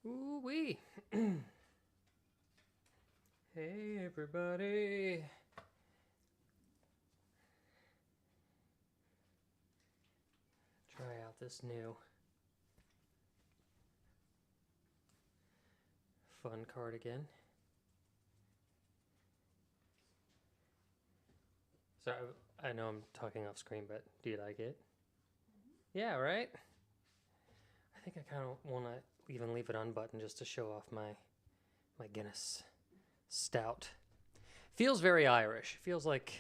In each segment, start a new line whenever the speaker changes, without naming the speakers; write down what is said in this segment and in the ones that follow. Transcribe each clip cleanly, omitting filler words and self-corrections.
Ooh-wee. Hey, everybody. Try out this new fun cardigan. So I know I'm talking off screen, but do you like it? Yeah, right? I think I kind of want to even leave it unbuttoned just to show off my Guinness Stout. Feels very Irish. Feels like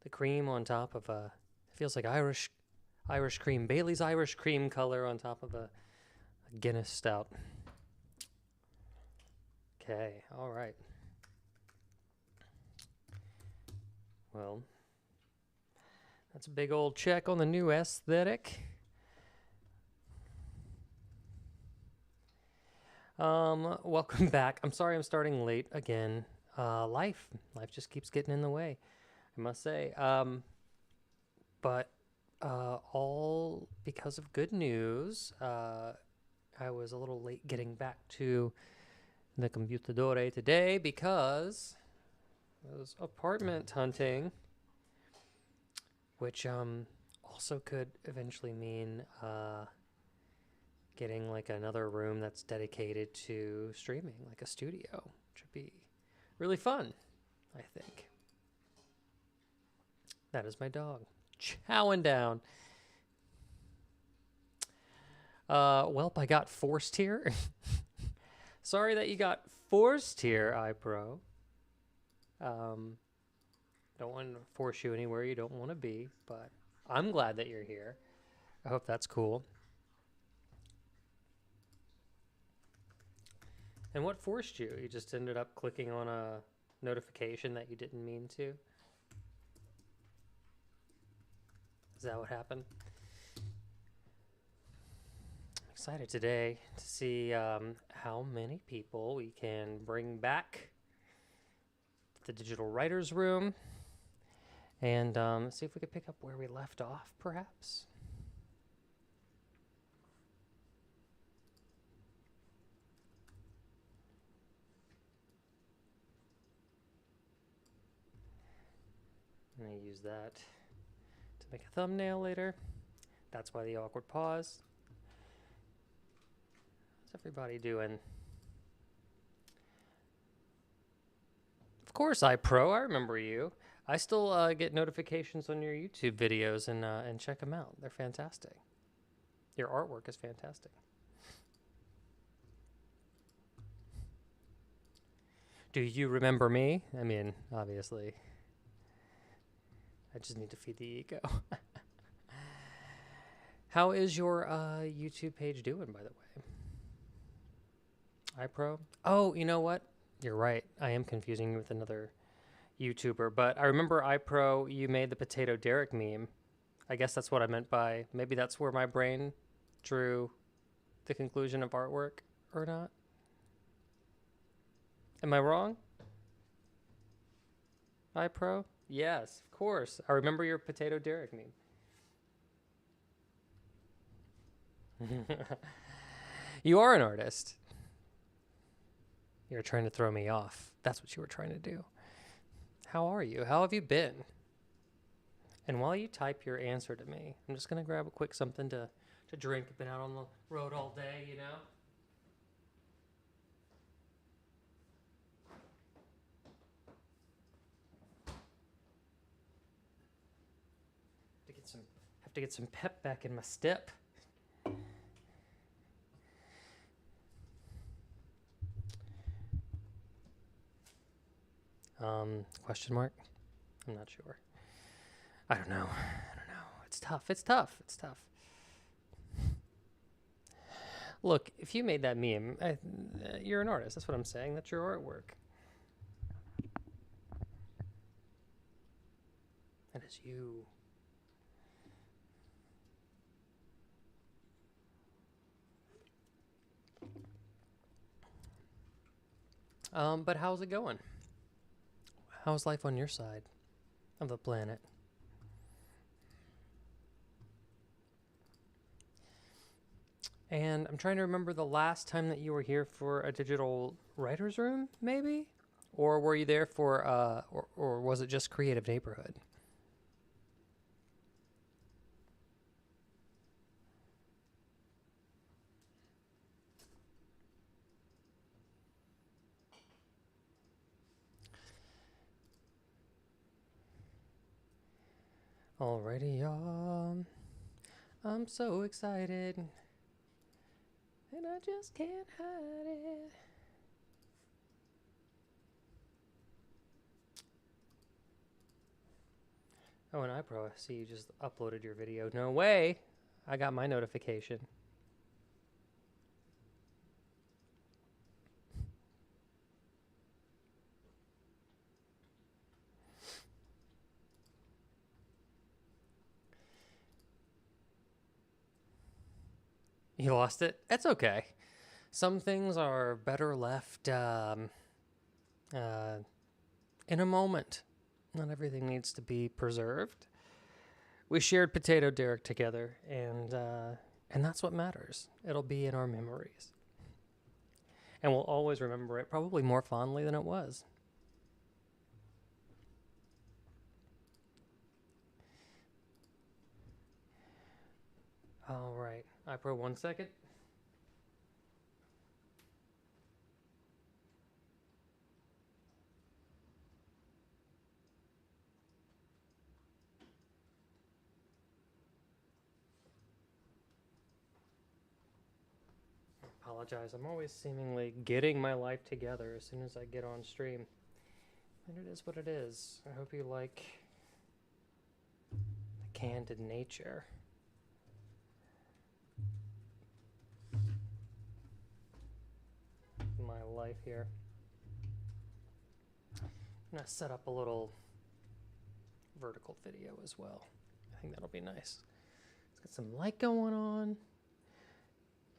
the cream on top of a. Feels like Irish cream. Bailey's Irish cream color on top of a Guinness Stout. Okay, all right. Well, that's a big old check on the new aesthetic. Welcome back. I'm sorry I'm starting late again. Life just keeps getting in the way, I must say. But all because of good news. I was a little late getting back to the computadore today because I was apartment hunting, which also could eventually mean getting like another room that's dedicated to streaming, like a studio, which would be really fun, I think. That is my dog chowing down. Welp, I got forced here. Sorry that you got forced here, iPro. Don't want to force you anywhere you don't want to be, but I'm glad that you're here. I hope that's cool. And what forced you? You just ended up clicking on a notification that you didn't mean to? Is that what happened? I'm excited today to see how many people we can bring back to the Digital Writers Room and see if we could pick up where we left off, perhaps. I'm going to use that to make a thumbnail later. That's why the awkward pause. How's everybody doing? Of course, iPro. I remember you. I still get notifications on your YouTube videos and check them out. They're fantastic. Your artwork is fantastic. Do you remember me? I mean, obviously. I just need to feed the ego. How is your YouTube page doing, by the way? iPro? Oh, you know what? You're right. I am confusing you with another YouTuber. But I remember iPro, you made the Potato Derek meme. I guess that's what I meant by maybe that's where my brain drew the conclusion of artwork or not. Am I wrong? iPro? Yes, of course. I remember your Potato Derek meme. You are an artist. You're trying to throw me off. That's what you were trying to do. How are you? How have you been? And while you type your answer to me, I'm just going to grab a quick something to drink. I've been out on the road all day, you know? Have to get some pep back in my step. Question mark? I'm not sure. I don't know. It's tough. Look, if you made that meme, you're an artist. That's what I'm saying. That's your artwork. That is you. But how's it going? How's life on your side of the planet? And I'm trying to remember the last time that you were here for a digital writer's room, maybe? Or were you there for, or was it just Creative Neighborhood? Alrighty, y'all. I'm so excited. And I just can't hide it. Oh, and iPro, I see you just uploaded your video. No way! I got my notification. You lost it? That's okay. Some things are better left in a moment. Not everything needs to be preserved. We shared Potato Derek together, and that's what matters. It'll be in our memories. And we'll always remember it, probably more fondly than it was. All right. iPro, 1 second. Apologize. I'm always seemingly getting my life together as soon as I get on stream. And it is what it is. I hope you like the candid nature. My life here. I'm gonna set up a little vertical video as well. I think that'll be nice. Let's get some light going on.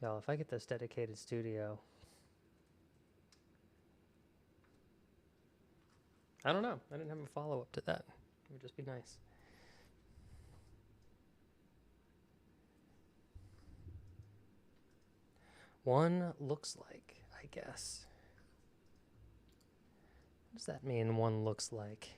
Y'all, if I get this dedicated studio, I don't know. I didn't have a follow-up to that. It would just be nice. One looks like, I guess. What does that mean, one looks like?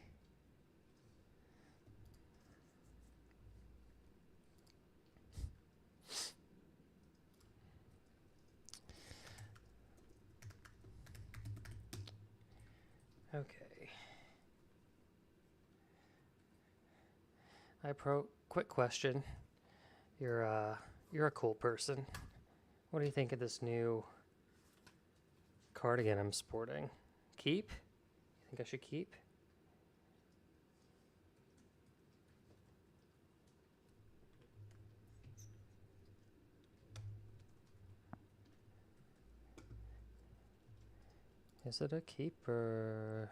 Okay. Quick question. You're a cool person. What do you think of this new cardigan I'm sporting? Keep? You think I should keep? Is it a keeper?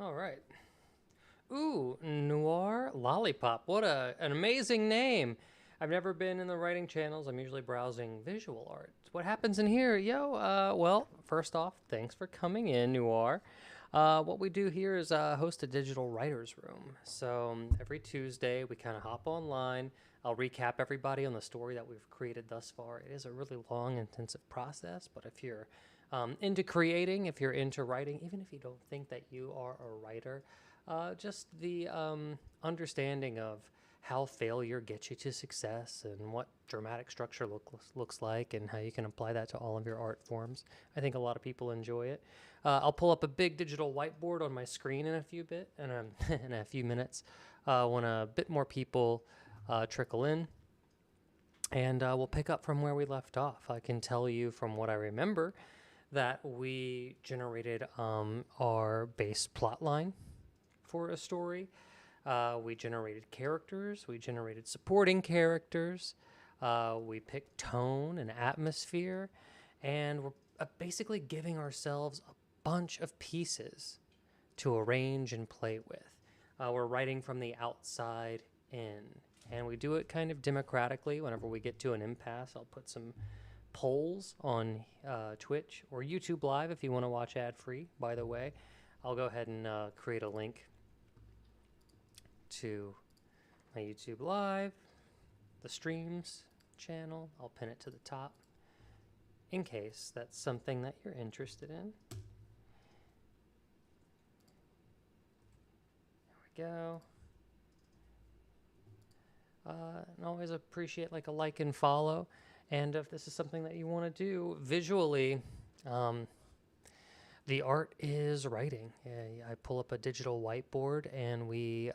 All right. Ooh, Noir Lollipop. What an amazing name. I've never been in the writing channels. I'm usually browsing visual art. What happens in here? Well, first off, thanks for coming in, Noir. What we do here is host a digital writer's room. So every Tuesday, we kind of hop online. I'll recap everybody on the story that we've created thus far. It is a really long, intensive process, but if you're into creating, if you're into writing, even if you don't think that you are a writer, just the understanding of how failure gets you to success and what dramatic structure looks like and how you can apply that to all of your art forms. I think a lot of people enjoy it. I'll pull up a big digital whiteboard on my screen in in a few minutes when a bit more people trickle in. And we'll pick up from where we left off. I can tell you from what I remember that we generated our base plot line for a story. We generated characters. We generated supporting characters. We picked tone and atmosphere. And we're basically giving ourselves a bunch of pieces to arrange and play with. We're writing from the outside in. And we do it kind of democratically. Whenever we get to an impasse, I'll put some polls on Twitch or YouTube Live if you want to watch ad-free, by the way. I'll go ahead and create a link to my YouTube Live, the streams channel. I'll pin it to the top in case that's something that you're interested in. There we go. And always appreciate like a like and follow. And if this is something that you want to do visually, the art is writing. I pull up a digital whiteboard and we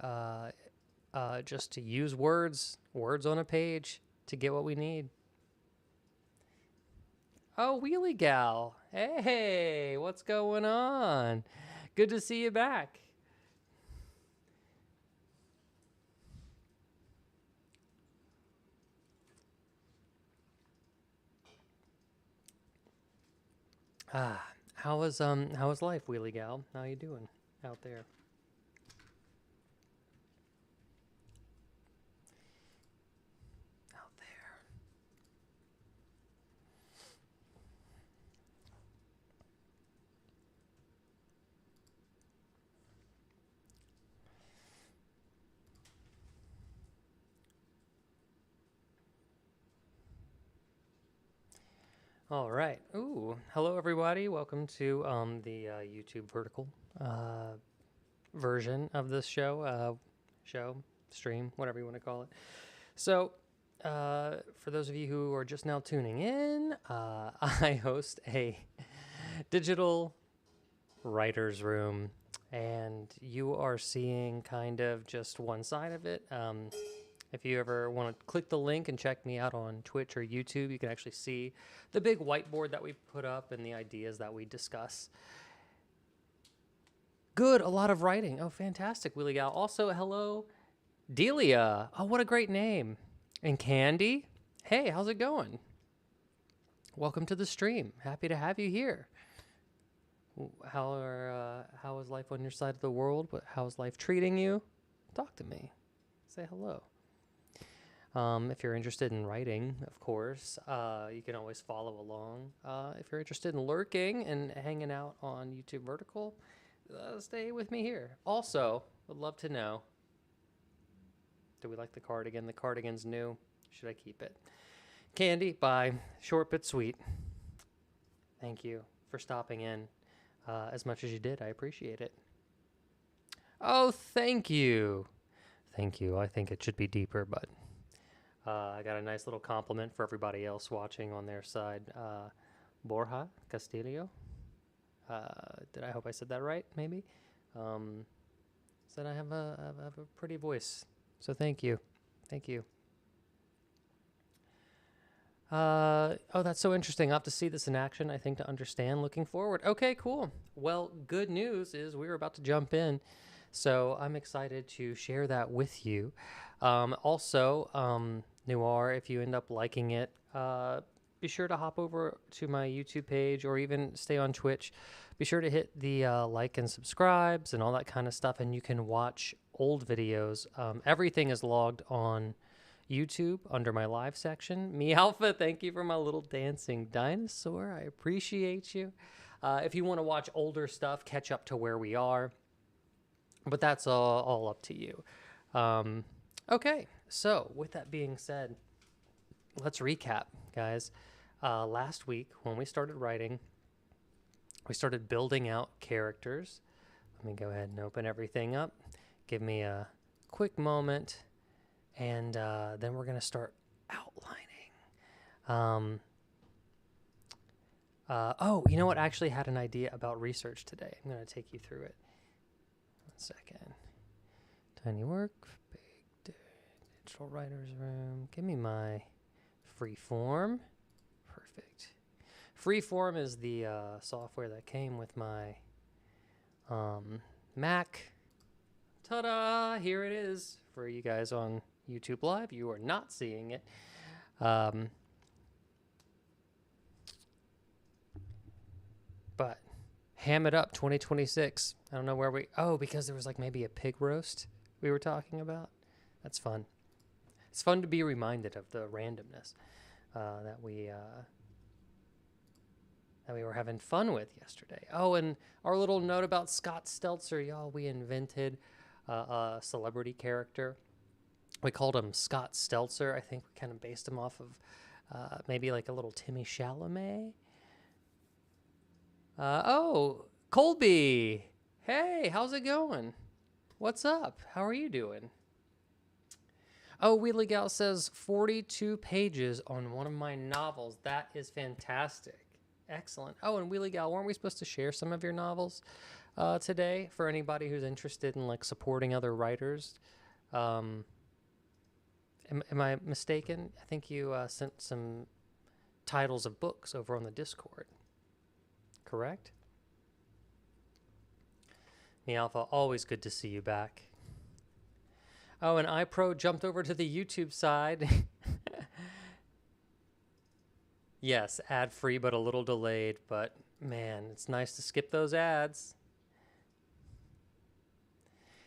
just to use words on a page to get what we need. Oh, Wheelie Gal. Hey, what's going on? Good to see you back. How was life, Wheelie Gal? How you doing out there? Out there. All right. Ooh, hello everybody. Welcome to the YouTube vertical version of this show, stream, whatever you want to call it. So, for those of you who are just now tuning in, I host a digital writer's room, and you are seeing kind of just one side of it. If you ever want to click the link and check me out on Twitch or YouTube, you can actually see the big whiteboard that we put up and the ideas that we discuss. Good, a lot of writing. Oh, fantastic, Wheelie Gal. Also, hello, Delia. Oh, what a great name. And Candy. Hey, how's it going? Welcome to the stream. Happy to have you here. How is life on your side of the world? How is life treating you? Talk to me. Say hello. If you're interested in writing, of course, you can always follow along. If you're interested in lurking and hanging out on YouTube Vertical, stay with me here. Also, would love to know, do we like the cardigan? The cardigan's new. Should I keep it? Candy, bye. Short but sweet. Thank you for stopping in as much as you did. I appreciate it. Oh, thank you. Thank you. I think it should be deeper, but... I got a nice little compliment for everybody else watching on their side. Borja Castillo. I hope I said that right, maybe? Said I have a pretty voice. So thank you. Thank you. Oh, that's so interesting. I'll have to see this in action, I think, to understand. Looking forward. Okay, cool. Well, good news is we're about to jump in. So I'm excited to share that with you. Also, Noir, if you end up liking it, be sure to hop over to my YouTube page or even stay on Twitch. Be sure to hit the like and subscribes and all that kind of stuff, and you can watch old videos. Everything is logged on YouTube under my live section. Me Alpha, thank you for my little dancing dinosaur. I appreciate you. If you want to watch older stuff, catch up to where we are. But that's all up to you. Okay, so with that being said, let's recap, guys. Last week, when we started writing, we started building out characters. Let me go ahead and open everything up. Give me a quick moment, and then we're going to start outlining. Oh, you know what? I actually had an idea about research today. I'm going to take you through it. 1 second. Tiny work, big digital writer's room. Give me my Freeform. Perfect. Freeform is the software that came with my Mac. Ta-da! Here it is for you guys on YouTube Live. You are not seeing it. But Ham It Up 2026. I don't know where we... Oh, because there was like maybe a pig roast we were talking about. That's fun. It's fun to be reminded of the randomness that we were having fun with yesterday. Oh, and our little note about Scott Stelzer, y'all. We invented a celebrity character. We called him Scott Stelzer. I think we kind of based him off of maybe like a little Timmy Chalamet. Oh, Colby. Hey, how's it going? What's up? How are you doing? Oh, Wheelie Gal says 42 pages on one of my novels. That is fantastic. Excellent. Oh, and Wheelie Gal, weren't we supposed to share some of your novels today for anybody who's interested in like supporting other writers? Am I mistaken? I think you sent some titles of books over on the Discord. Correct? Me Alpha, always good to see you back. Oh, and iPro jumped over to the YouTube side. Yes, ad-free, but a little delayed. But, man, it's nice to skip those ads.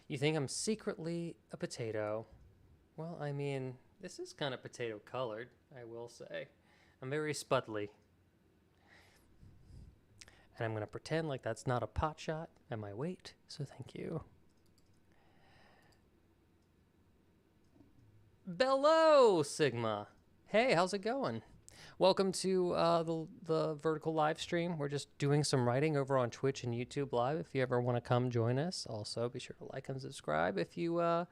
You think I'm secretly a potato? Well, I mean, this is kind of potato-colored, I will say. I'm very spuddly. And I'm going to pretend like that's not a pot shot at my weight, so thank you. Bello, Sigma. Hey, how's it going? Welcome to the vertical live stream. We're just doing some writing over on Twitch and YouTube Live. If you ever want to come join us, also be sure to like and subscribe. If you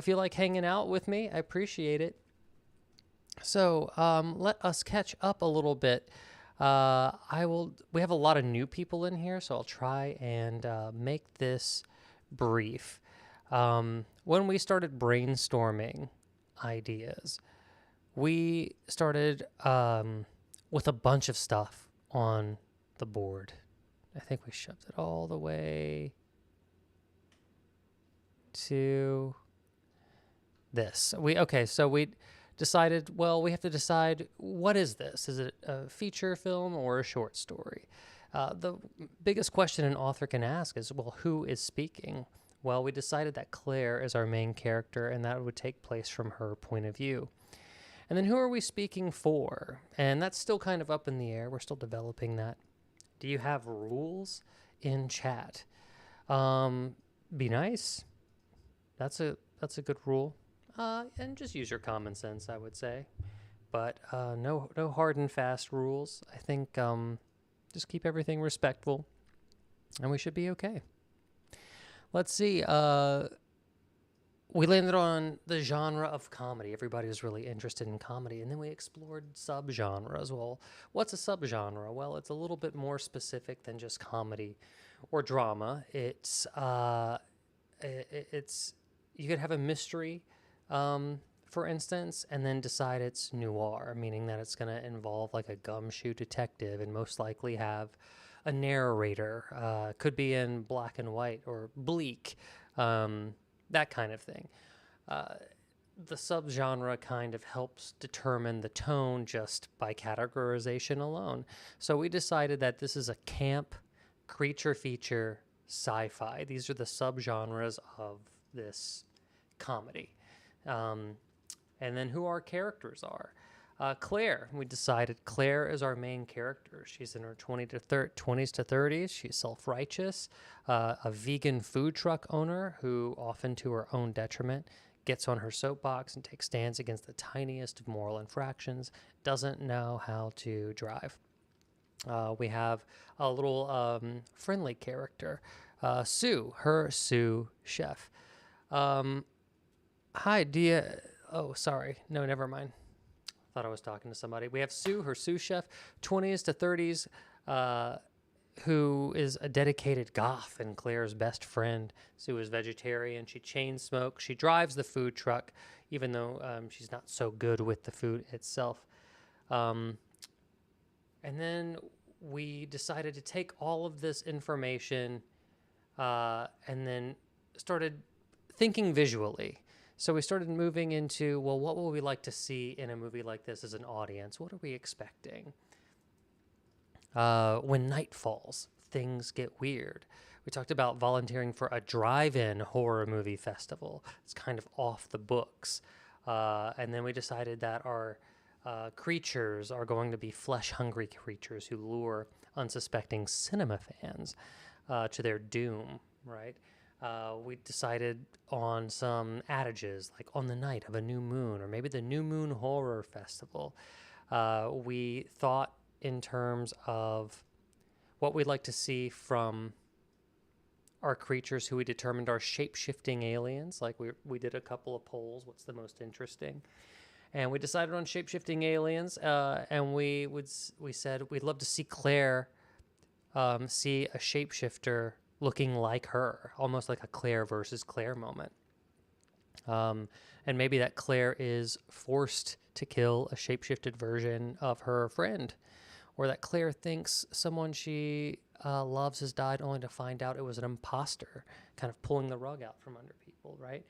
like hanging out with me, I appreciate it. So let us catch up a little bit. We have a lot of new people in here, so I'll try and make this brief. When we started brainstorming ideas, we started with a bunch of stuff on the board. I think we shoved it all the way to this. So we decided, well, we have to decide, what is this? Is it a feature film or a short story? The biggest question an author can ask is, well, who is speaking? Well, we decided that Claire is our main character, and that would take place from her point of view. And then who are we speaking for? And that's still kind of up in the air. We're still developing that. Do you have rules in chat? Be nice. That's a good rule. And just use your common sense, I would say. But no hard and fast rules. I think just keep everything respectful, and we should be okay. Let's see. We landed on the genre of comedy. Everybody was really interested in comedy. And then we explored subgenres. Well, what's a subgenre? Well, it's a little bit more specific than just comedy or drama. It's you could have a mystery, for instance, and then decide it's noir, meaning that it's going to involve like a gumshoe detective and most likely have a narrator. Could be in black and white or bleak. That kind of thing. The subgenre kind of helps determine the tone just by categorization alone. So we decided that this is a camp, creature feature, sci-fi. These are the subgenres of this comedy. And then who our characters are. Claire, we decided Claire is our main character. She's in her 20s to 30s. She's self-righteous, a vegan food truck owner who, often to her own detriment, gets on her soapbox and takes stands against the tiniest of moral infractions, doesn't know how to drive. We have a little friendly character, Sue, her sous chef. Hi, Dia. Oh, sorry. No, never mind. Thought I was talking to somebody. We have Sue, her sous chef, 20s to 30s, who is a dedicated goth and Claire's best friend. Sue is vegetarian. She chain smokes. She drives the food truck, even though she's not so good with the food itself. And then we decided to take all of this information and then started thinking visually. So we started moving into, well, what will we like to see in a movie like this as an audience? What are we expecting? When night falls, things get weird. We talked about volunteering for a drive-in horror movie festival. It's kind of off the books. And then we decided that our creatures are going to be flesh-hungry creatures who lure unsuspecting cinema fans to their doom, right? We decided on some adages, like on the night of a new moon, or maybe the New Moon Horror Festival. We thought in terms of what we'd like to see from our creatures who we determined are shape-shifting aliens. Like we did a couple of polls, what's the most interesting? And we decided on shape-shifting aliens, and we said we'd love to see Claire see a shapeshifter looking like her, almost like a Claire versus Claire moment. And maybe that Claire is forced to kill a shapeshifted version of her friend, or that Claire thinks someone she loves has died only to find out it was an imposter, kind of pulling the rug out from under people, right?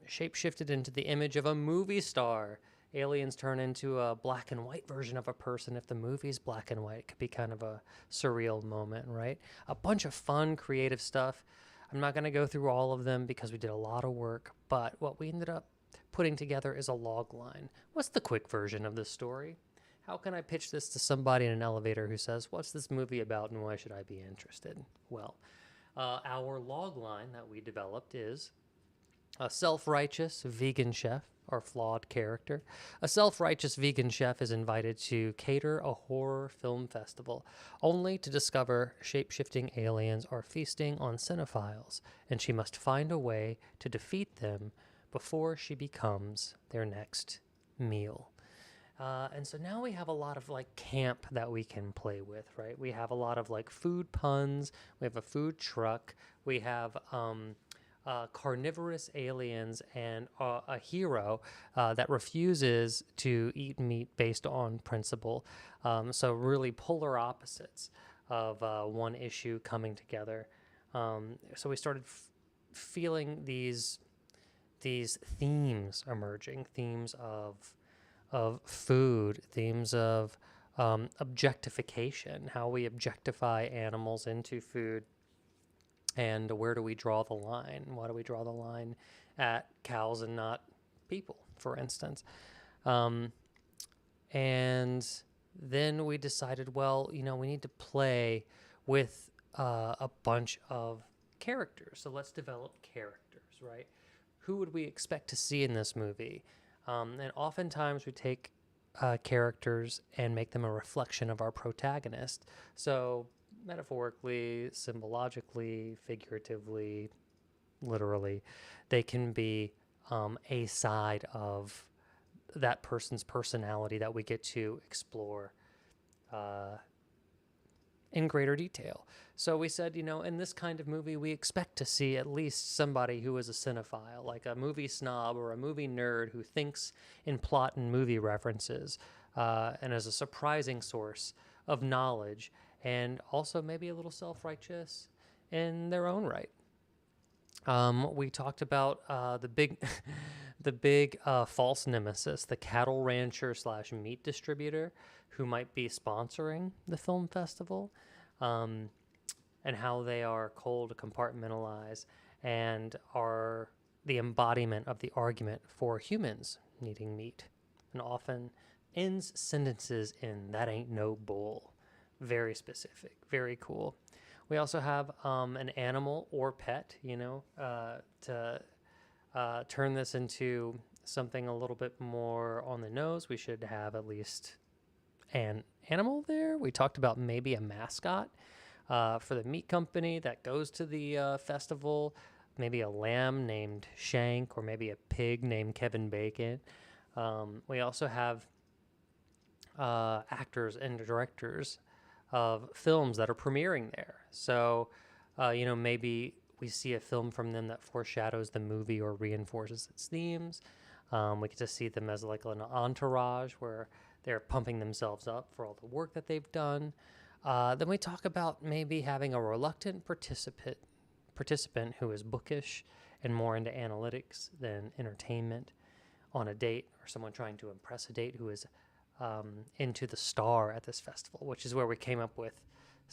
Shapeshifted into the image of a movie star. Aliens turn into a black and white version of a person. If the movie's black and white, it could be kind of a surreal moment, right? A bunch of fun, creative stuff. I'm not going to go through all of them because we did a lot of work, but what we ended up putting together is a log line. What's the quick version of this story? How can I pitch this to somebody in an elevator who says, what's this movie about and why should I be interested? Well, our log line that we developed is a self-righteous vegan chef, our flawed character. A self-righteous vegan chef is invited to cater a horror film festival, only to discover shape-shifting aliens are feasting on cinephiles, and she must find a way to defeat them before she becomes their next meal. And so now we have a lot of like camp that we can play with, right? We have a lot of like food puns. We have a food truck. We have carnivorous aliens and a hero that refuses to eat meat based on principle. So really polar opposites of one issue coming together. So we started feeling these themes emerging, themes of food, themes of objectification, how we objectify animals into food, and where do we draw the line? Why do we draw the line at cows and not people, for instance? And then we decided, well, we need to play with a bunch of characters. So let's develop characters, right? Who would we expect to see in this movie? And oftentimes we take characters and make them a reflection of our protagonist. So metaphorically, symbologically, figuratively, literally, they can be a side of that person's personality that we get to explore in greater detail. So we said, in this kind of movie, we expect to see at least somebody who is a cinephile, like a movie snob or a movie nerd who thinks in plot and movie references and is a surprising source of knowledge, and also maybe a little self-righteous in their own right. We talked about the big false nemesis, the cattle rancher / meat distributor who might be sponsoring the film festival, and how they are cold to compartmentalize and are the embodiment of the argument for humans needing meat, and often ends sentences in "that ain't no bull." Very specific, very cool. We also have an animal or pet, to turn this into something a little bit more on the nose. We should have at least an animal there. We talked about maybe a mascot for the meat company that goes to the festival, maybe a lamb named Shank, or maybe a pig named Kevin Bacon. We also have actors and directors of films that are premiering there. So, maybe we see a film from them that foreshadows the movie or reinforces its themes. We get to see them as like an entourage where they're pumping themselves up for all the work that they've done. Then we talk about maybe having a reluctant participant who is bookish and more into analytics than entertainment on a date, or someone trying to impress a date who is into the star at this festival, which is where we came up with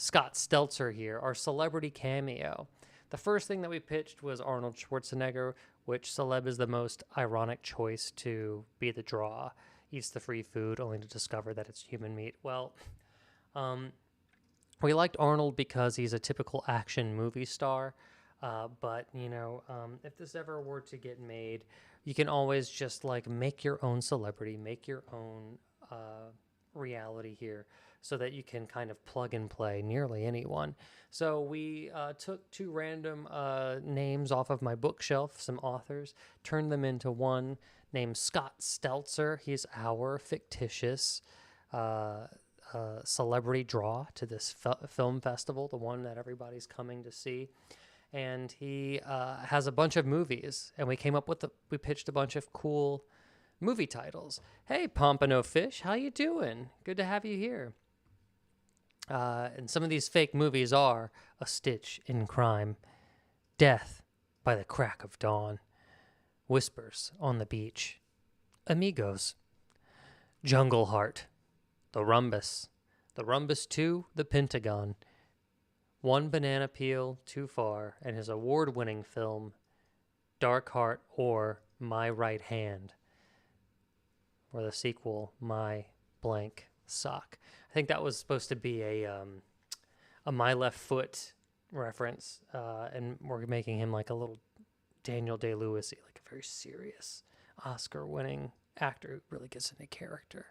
Scott Stelzer here, our celebrity cameo. The first thing that we pitched was Arnold Schwarzenegger, which celeb is the most ironic choice to be the draw. Eats the free food only to discover that it's human meat. Well, we liked Arnold because he's a typical action movie star. But, if this ever were to get made, you can always just like make your own celebrity, make your own reality here so that you can kind of plug and play nearly anyone. So we took two random names off of my bookshelf, some authors, turned them into one named Scott Stelzer. He's our fictitious celebrity draw to this film festival, the one that everybody's coming to see. And he has a bunch of movies, and we pitched a bunch of cool movie titles. Hey, Pompano Fish, how you doing? Good to have you here. And some of these fake movies are A Stitch in Crime, Death by the Crack of Dawn, Whispers on the Beach, Amigos, Jungle Heart, The Rhombus 2, The Pentagon, One Banana Peel Too Far, and his award-winning film, Dark Heart or My Right Hand, or the sequel, My Blank Sock. I think that was supposed to be a My Left Foot reference, and we're making him like a little Daniel Day-Lewis, like a very serious Oscar-winning actor who really gets into character.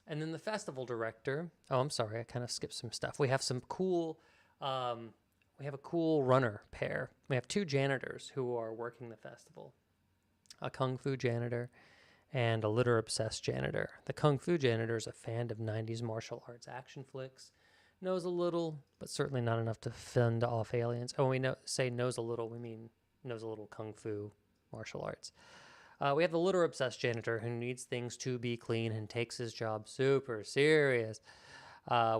And then the festival director. Oh, I'm sorry, I kind of skipped some stuff. We have some cool. We have a cool runner pair. We have two janitors who are working the festival, a kung fu janitor and a litter-obsessed janitor. The kung fu janitor is a fan of 90s martial arts action flicks, knows a little, but certainly not enough to fend off aliens. Oh, say knows a little, we mean knows a little kung fu martial arts. We have the litter-obsessed janitor who needs things to be clean and takes his job super serious.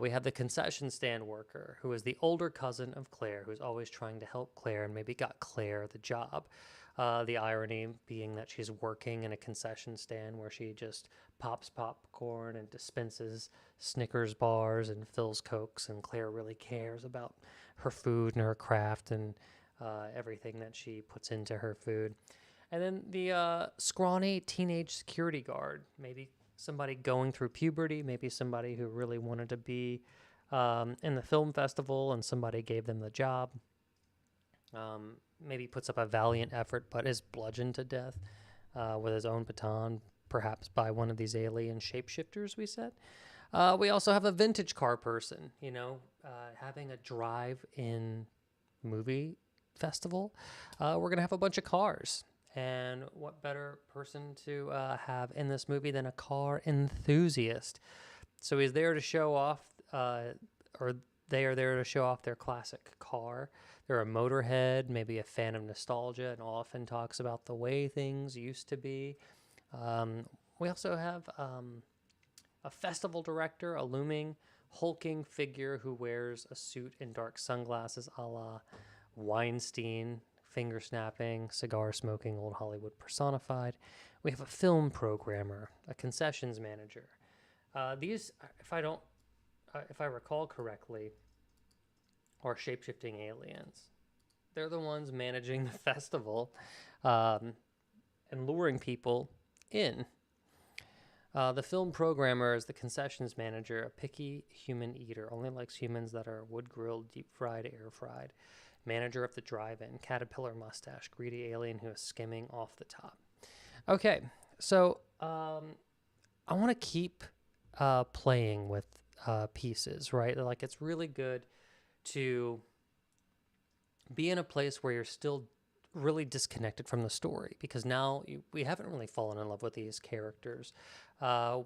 We have the concession stand worker, who is the older cousin of Claire, who's always trying to help Claire and maybe got Claire the job. The irony being that she's working in a concession stand where she just pops popcorn and dispenses Snickers bars and fills Cokes, and Claire really cares about her food and her craft and everything that she puts into her food. And then the scrawny teenage security guard, maybe somebody going through puberty, maybe somebody who really wanted to be in the film festival and somebody gave them the job. Maybe puts up a valiant effort but is bludgeoned to death with his own baton, perhaps by one of these alien shapeshifters we said. We also have a vintage car person, having a drive-in movie festival. We're going to have a bunch of cars. And what better person to have in this movie than a car enthusiast? So he's there to show off, or they are there to show off their classic car. They're a motorhead, maybe a fan of nostalgia, and often talks about the way things used to be. We also have a festival director, a looming, hulking figure who wears a suit and dark sunglasses a la Weinstein, finger snapping, cigar smoking, old Hollywood personified. We have a film programmer, a concessions manager. These, if I recall correctly, are shape-shifting aliens. They're the ones managing the festival and luring people in. The film programmer is the concessions manager, a picky human eater, only likes humans that are wood-grilled, deep-fried, air-fried. Manager of the drive-in, caterpillar mustache, greedy alien who is skimming off the top. Okay, so I want to keep playing with pieces, right? Like, it's really good to be in a place where you're still really disconnected from the story, because now we haven't really fallen in love with these characters.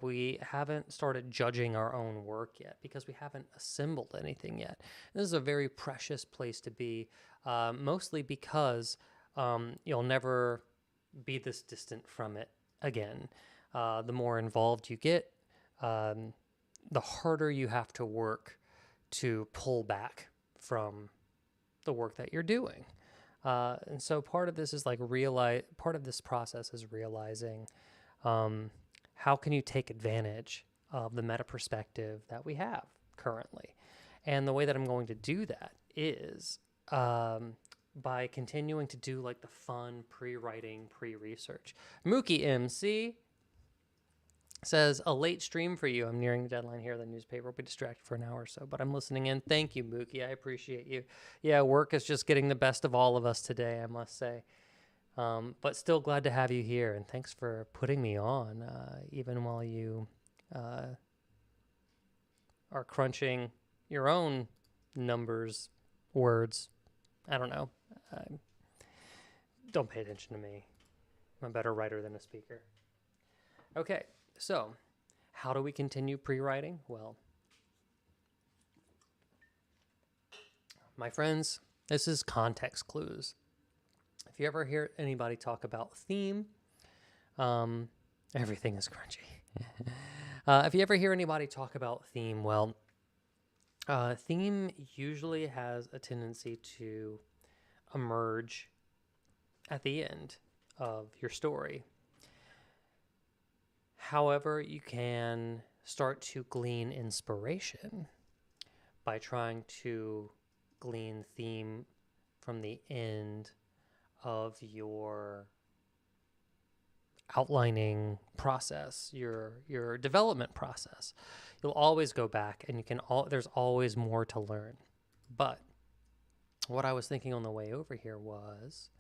We haven't started judging our own work yet because we haven't assembled anything yet. This is a very precious place to be, mostly because you'll never be this distant from it again. The more involved you get, the harder you have to work to pull back from the work that you're doing. And so part of this is part of this process is realizing how can you take advantage of the meta perspective that we have currently. And the way that I'm going to do that is by continuing to do like the fun pre-writing, pre-research. Mookie MC says, a late stream for you. I'm nearing the deadline here. The newspaper will be distracted for an hour or so, but I'm listening in. Thank you, Mookie. I appreciate you. Yeah, work is just getting the best of all of us today, I must say. But still glad to have you here, and thanks for putting me on, even while you are crunching your own numbers, words. I don't know. Don't pay attention to me. I'm a better writer than a speaker. Okay, so how do we continue pre-writing? Well, my friends, this is context clues. If you ever hear anybody talk about theme, everything is crunchy. If you ever hear anybody talk about theme, well, theme usually has a tendency to emerge at the end of your story. However, you can start to glean inspiration by trying to glean theme from the end of your outlining process, your development process. You'll always go back, and there's always more to learn. But what I was thinking on the way over here was,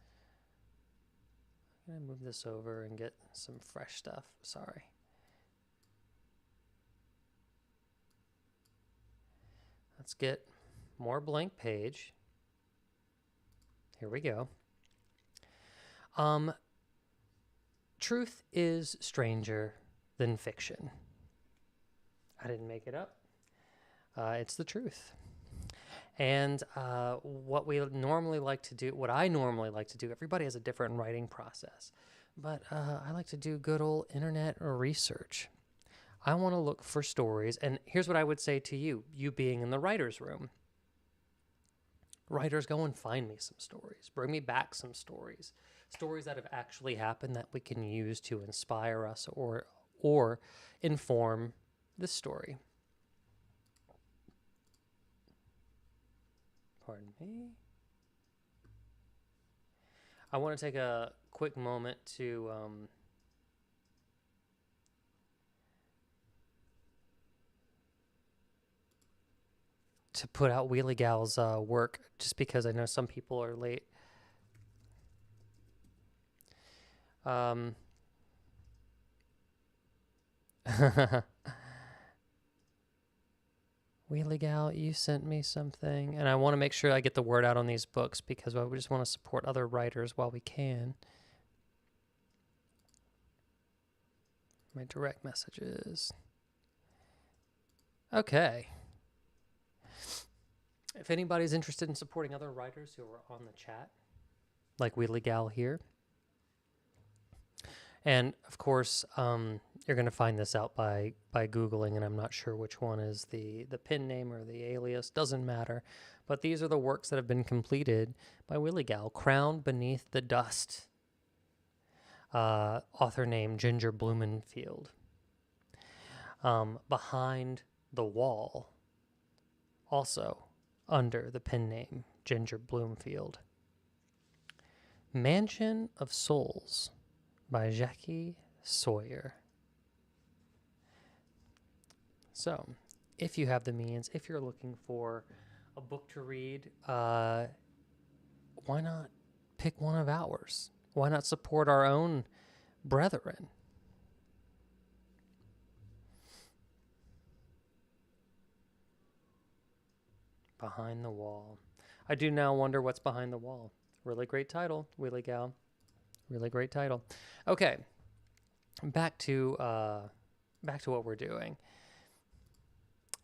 I'm gonna move this over and get some fresh stuff. Sorry. Let's get more blank page. Here we go. Truth is stranger than fiction. I didn't make it up. It's the truth. And what I normally like to do, everybody has a different writing process, but I like to do good old internet research. I want to look for stories, and here's what I would say to you being in the writer's room. Writers, go and find me some stories. Bring me back some stories. Stories that have actually happened that we can use to inspire us or inform this story. Pardon me. I want to take a quick moment to put out Wheelie Gal's work, just because I know some people are late. Wheelie Gal, you sent me something, and I want to make sure I get the word out on these books, because we just want to support other writers while we can. My direct messages. Okay. If anybody's interested in supporting other writers who are on the chat, like Wheelie Gal here, and of course, you're going to find this out by Googling, and I'm not sure which one is the pen name or the alias. Doesn't matter. But these are the works that have been completed by Wheelie Gal. Crown Beneath the Dust. Author name Ginger Blumenfield. Behind the Wall. Also under the pen name Ginger Bloomfield. Mansion of Souls by Jackie Sawyer. So, if you have the means, if you're looking for a book to read, why not pick one of ours? Why not support our own brethren? Behind the Wall. I do now wonder what's behind the wall. Really great title, Wheelie Gal. Really great title. Okay, back to what we're doing.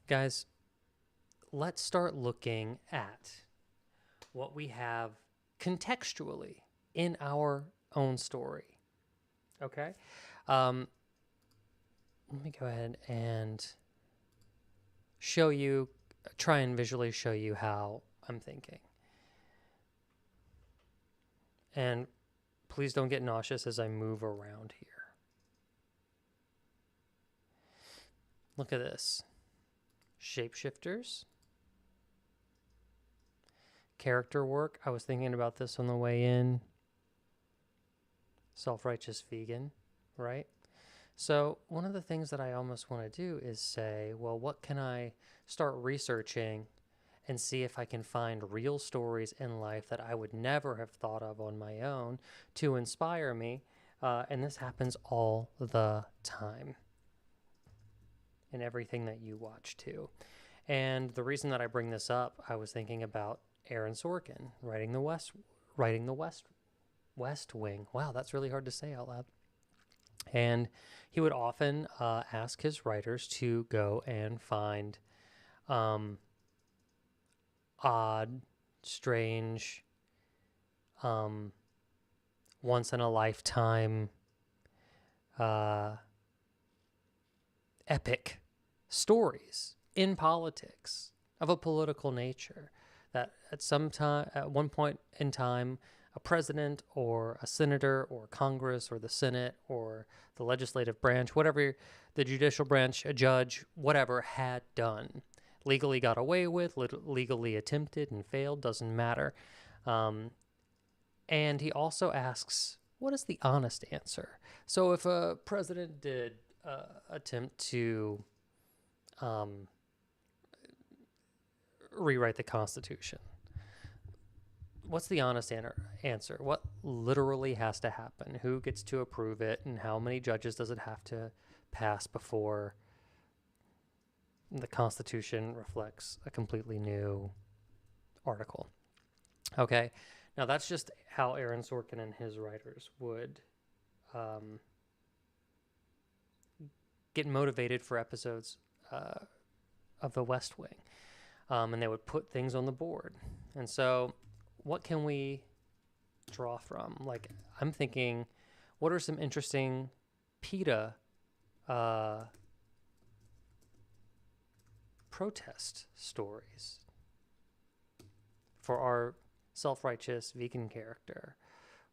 Guys, let's start looking at what we have contextually in our own story. Okay? Let me go ahead and try and visually show you how I'm thinking. And please don't get nauseous as I move around here. Look at this. Shapeshifters, character work. I was thinking about this on the way in. Self-righteous vegan, right? So one of the things that I almost want to do is say, well, what can I start researching and see if I can find real stories in life that I would never have thought of on my own to inspire me. And this happens all the time in everything that you watch too. And the reason that I bring this up, I was thinking about Aaron Sorkin writing the West Wing. Wow, that's really hard to say out loud. And he would often ask his writers to go and find odd, strange, once in a lifetime, epic stories in politics of a political nature that at one point in time, a president or a senator or Congress or the Senate or the legislative branch, whatever, the judicial branch, a judge, whatever, had done. Legally got away with, legally attempted and failed, doesn't matter. And he also asks, what is the honest answer? So if a president did attempt to rewrite the Constitution, what's the honest answer? What literally has to happen? Who gets to approve it? And how many judges does it have to pass before the Constitution reflects a completely new article? Okay, now that's just how Aaron Sorkin and his writers would get motivated for episodes of The West Wing. And they would put things on the board. And so what can we draw from? Like, I'm thinking, what are some interesting PETA protest stories for our self-righteous vegan character?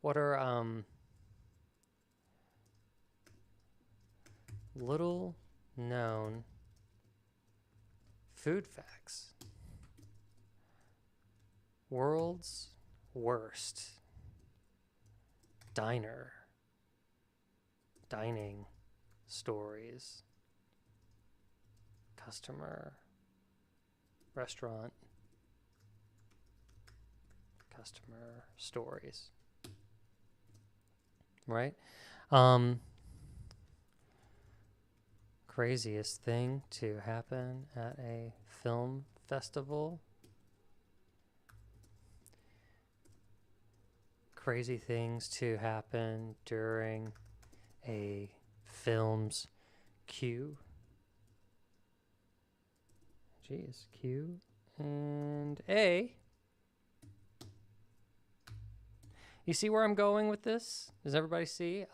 What are little known food facts? World's worst dining stories, restaurant customer stories, right? Craziest thing to happen at a film festival. Crazy things to happen during a film's Q. Geez, Q and A. You see where I'm going with this? Does everybody see?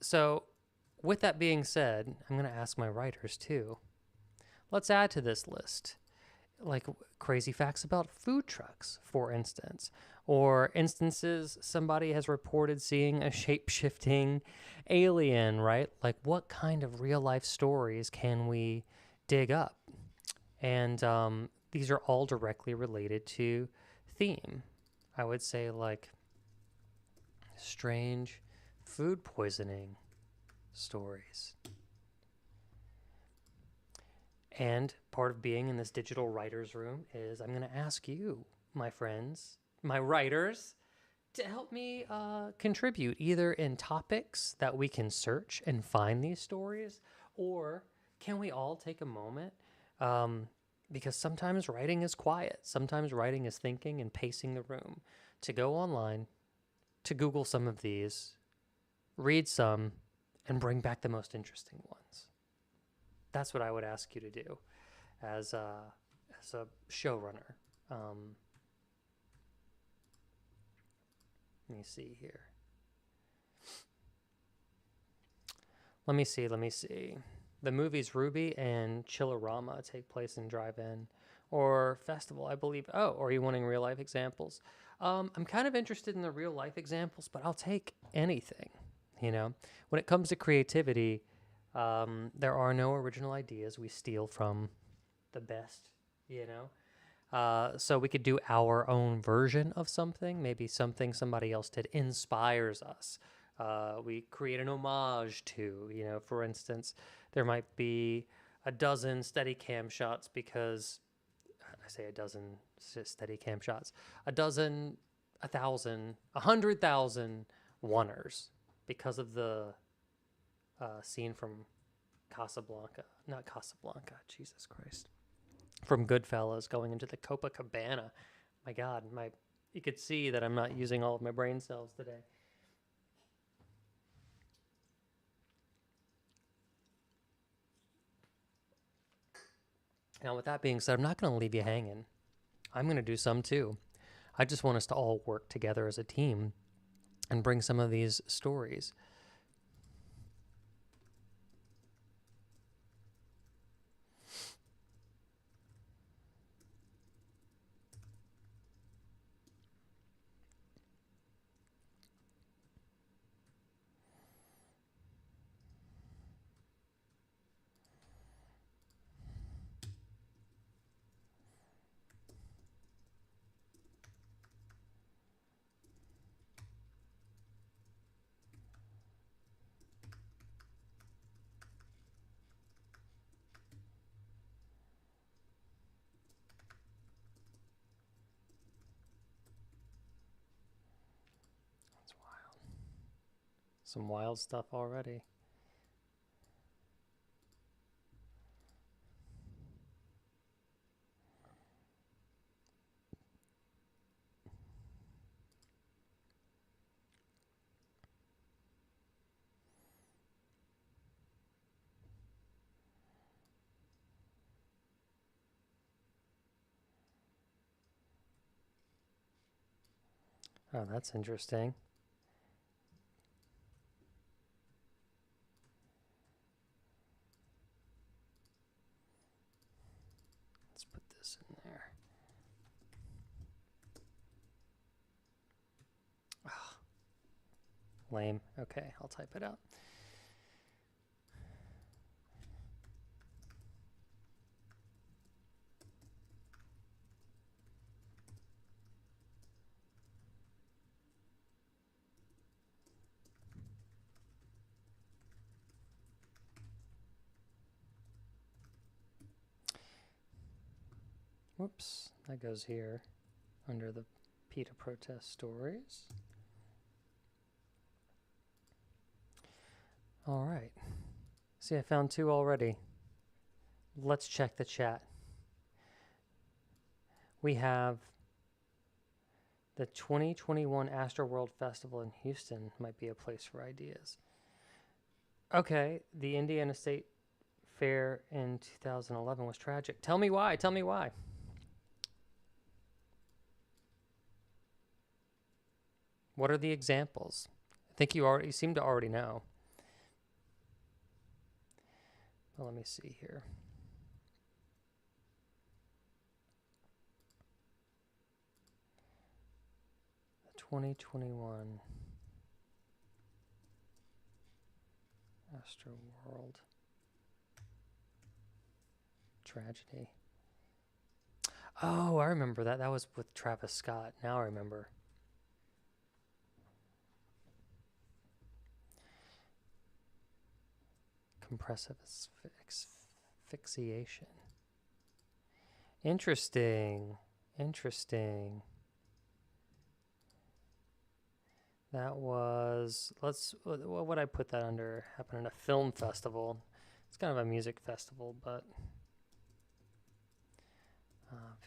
So with that being said, I'm going to ask my writers too. Let's add to this list, like crazy facts about food trucks, for instance, or instances somebody has reported seeing a shape-shifting alien, right? Like, what kind of real-life stories can we dig up? And these are all directly related to theme. I would say, like, strange food poisoning stories. And part of being in this digital writer's room is I'm going to ask you, my friends, my writers, to help me contribute either in topics that we can search and find these stories, or can we all take a moment? Because sometimes writing is quiet. Sometimes writing is thinking and pacing the room. To go online, to Google some of these, read some, and bring back the most interesting ones. That's what I would ask you to do as a showrunner. Let me see here. Let me see. The movies Ruby and Chillerama take place in drive-in or festival, I believe. Oh, or are you wanting real-life examples? I'm kind of interested in the real-life examples, but I'll take anything, you know? When it comes to creativity, There are no original ideas. We steal from the best, you know? So we could do our own version of something. Maybe something somebody else did inspires us. We create an homage to, you know, for instance, there might be a dozen Steadicam shots because I say a dozen Steadicam shots, a dozen, 1,000, 100,000 oneers because of the scene from Casablanca, not Casablanca, Jesus Christ, from Goodfellas going into the Copacabana. My God, you could see that I'm not using all of my brain cells today. Now, with that being said, I'm not going to leave you hanging. I'm going to do some too. I just want us to all work together as a team and bring some of these stories. That's wild. Some wild stuff already. Oh, that's interesting. Let's put this in there. Oh, lame. Okay, I'll type it out. Whoops, that goes here under the PETA protest stories. All right. See, I found 2 already. Let's check the chat. We have the 2021 Astroworld Festival in Houston might be a place for ideas. Okay, the Indiana State Fair in 2011 was tragic. Tell me why. Tell me why. What are the examples? I think you seem to already know. Well, let me see here. The 2021 Astroworld tragedy. Oh, I remember that. That was with Travis Scott. Now I remember. Compressive asphyxiation. Interesting. Interesting. That was, what would I put that under? Happened at a film festival. It's kind of a music festival, but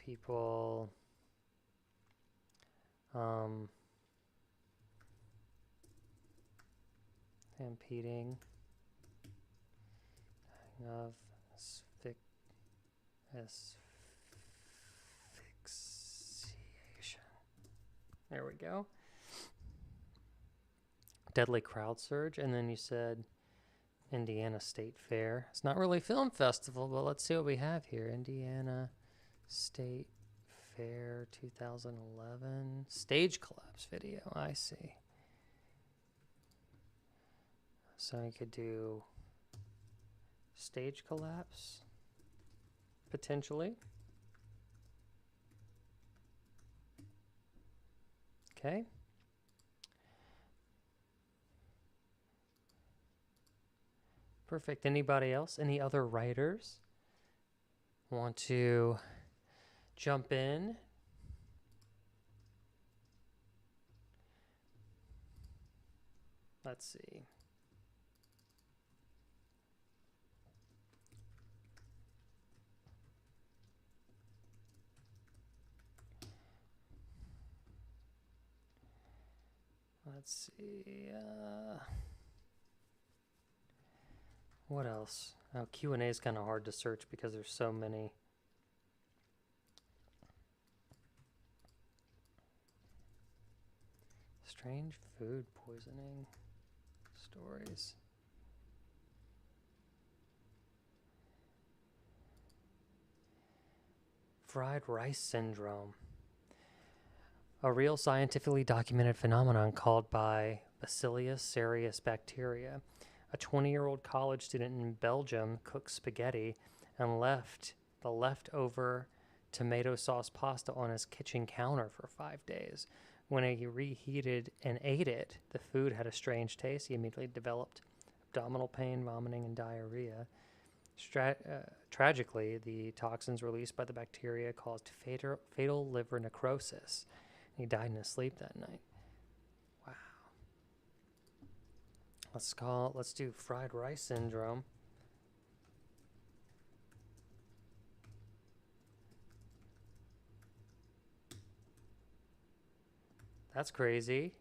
people stampeding of asphyxiation. There we go. Deadly crowd surge, and then you said Indiana State Fair. It's not really a film festival, but let's see what we have here. Indiana State Fair 2011 stage collapse video. I see. So you could do Stage collapse, potentially. Okay. Perfect. Anybody else? Any other writers want to jump in? Let's see. Let's see. What else? Oh, Q&A is kind of hard to search because there's so many. Strange food poisoning stories. Fried rice syndrome. A real scientifically documented phenomenon called by Bacillus cereus bacteria. A 20-year-old college student in Belgium cooked spaghetti and left the leftover tomato sauce pasta on his kitchen counter for 5 days. When he reheated and ate it, the food had a strange taste. He immediately developed abdominal pain, vomiting, and diarrhea. Tragically, the toxins released by the bacteria caused fatal liver necrosis. He died in his sleep that night. Wow. Let's do fried rice syndrome. That's crazy.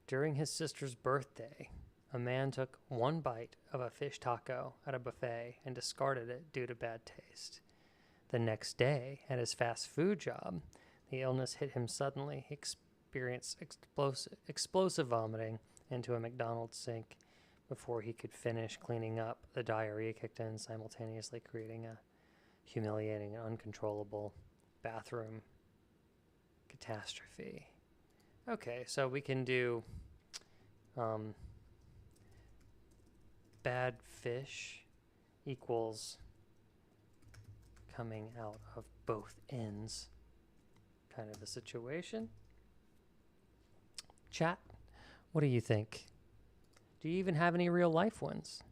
During his sister's birthday, a man took one bite of a fish taco at a buffet and discarded it due to bad taste. The next day, at his fast food job, the illness hit him suddenly. He experienced explosive vomiting into a McDonald's sink. Before he could finish cleaning up, the diarrhea kicked in, simultaneously creating a humiliating and uncontrollable bathroom catastrophe. Okay, so we can do bad fish equals coming out of both ends kind of a situation. Chat, what do you think? Do you even have any real life ones?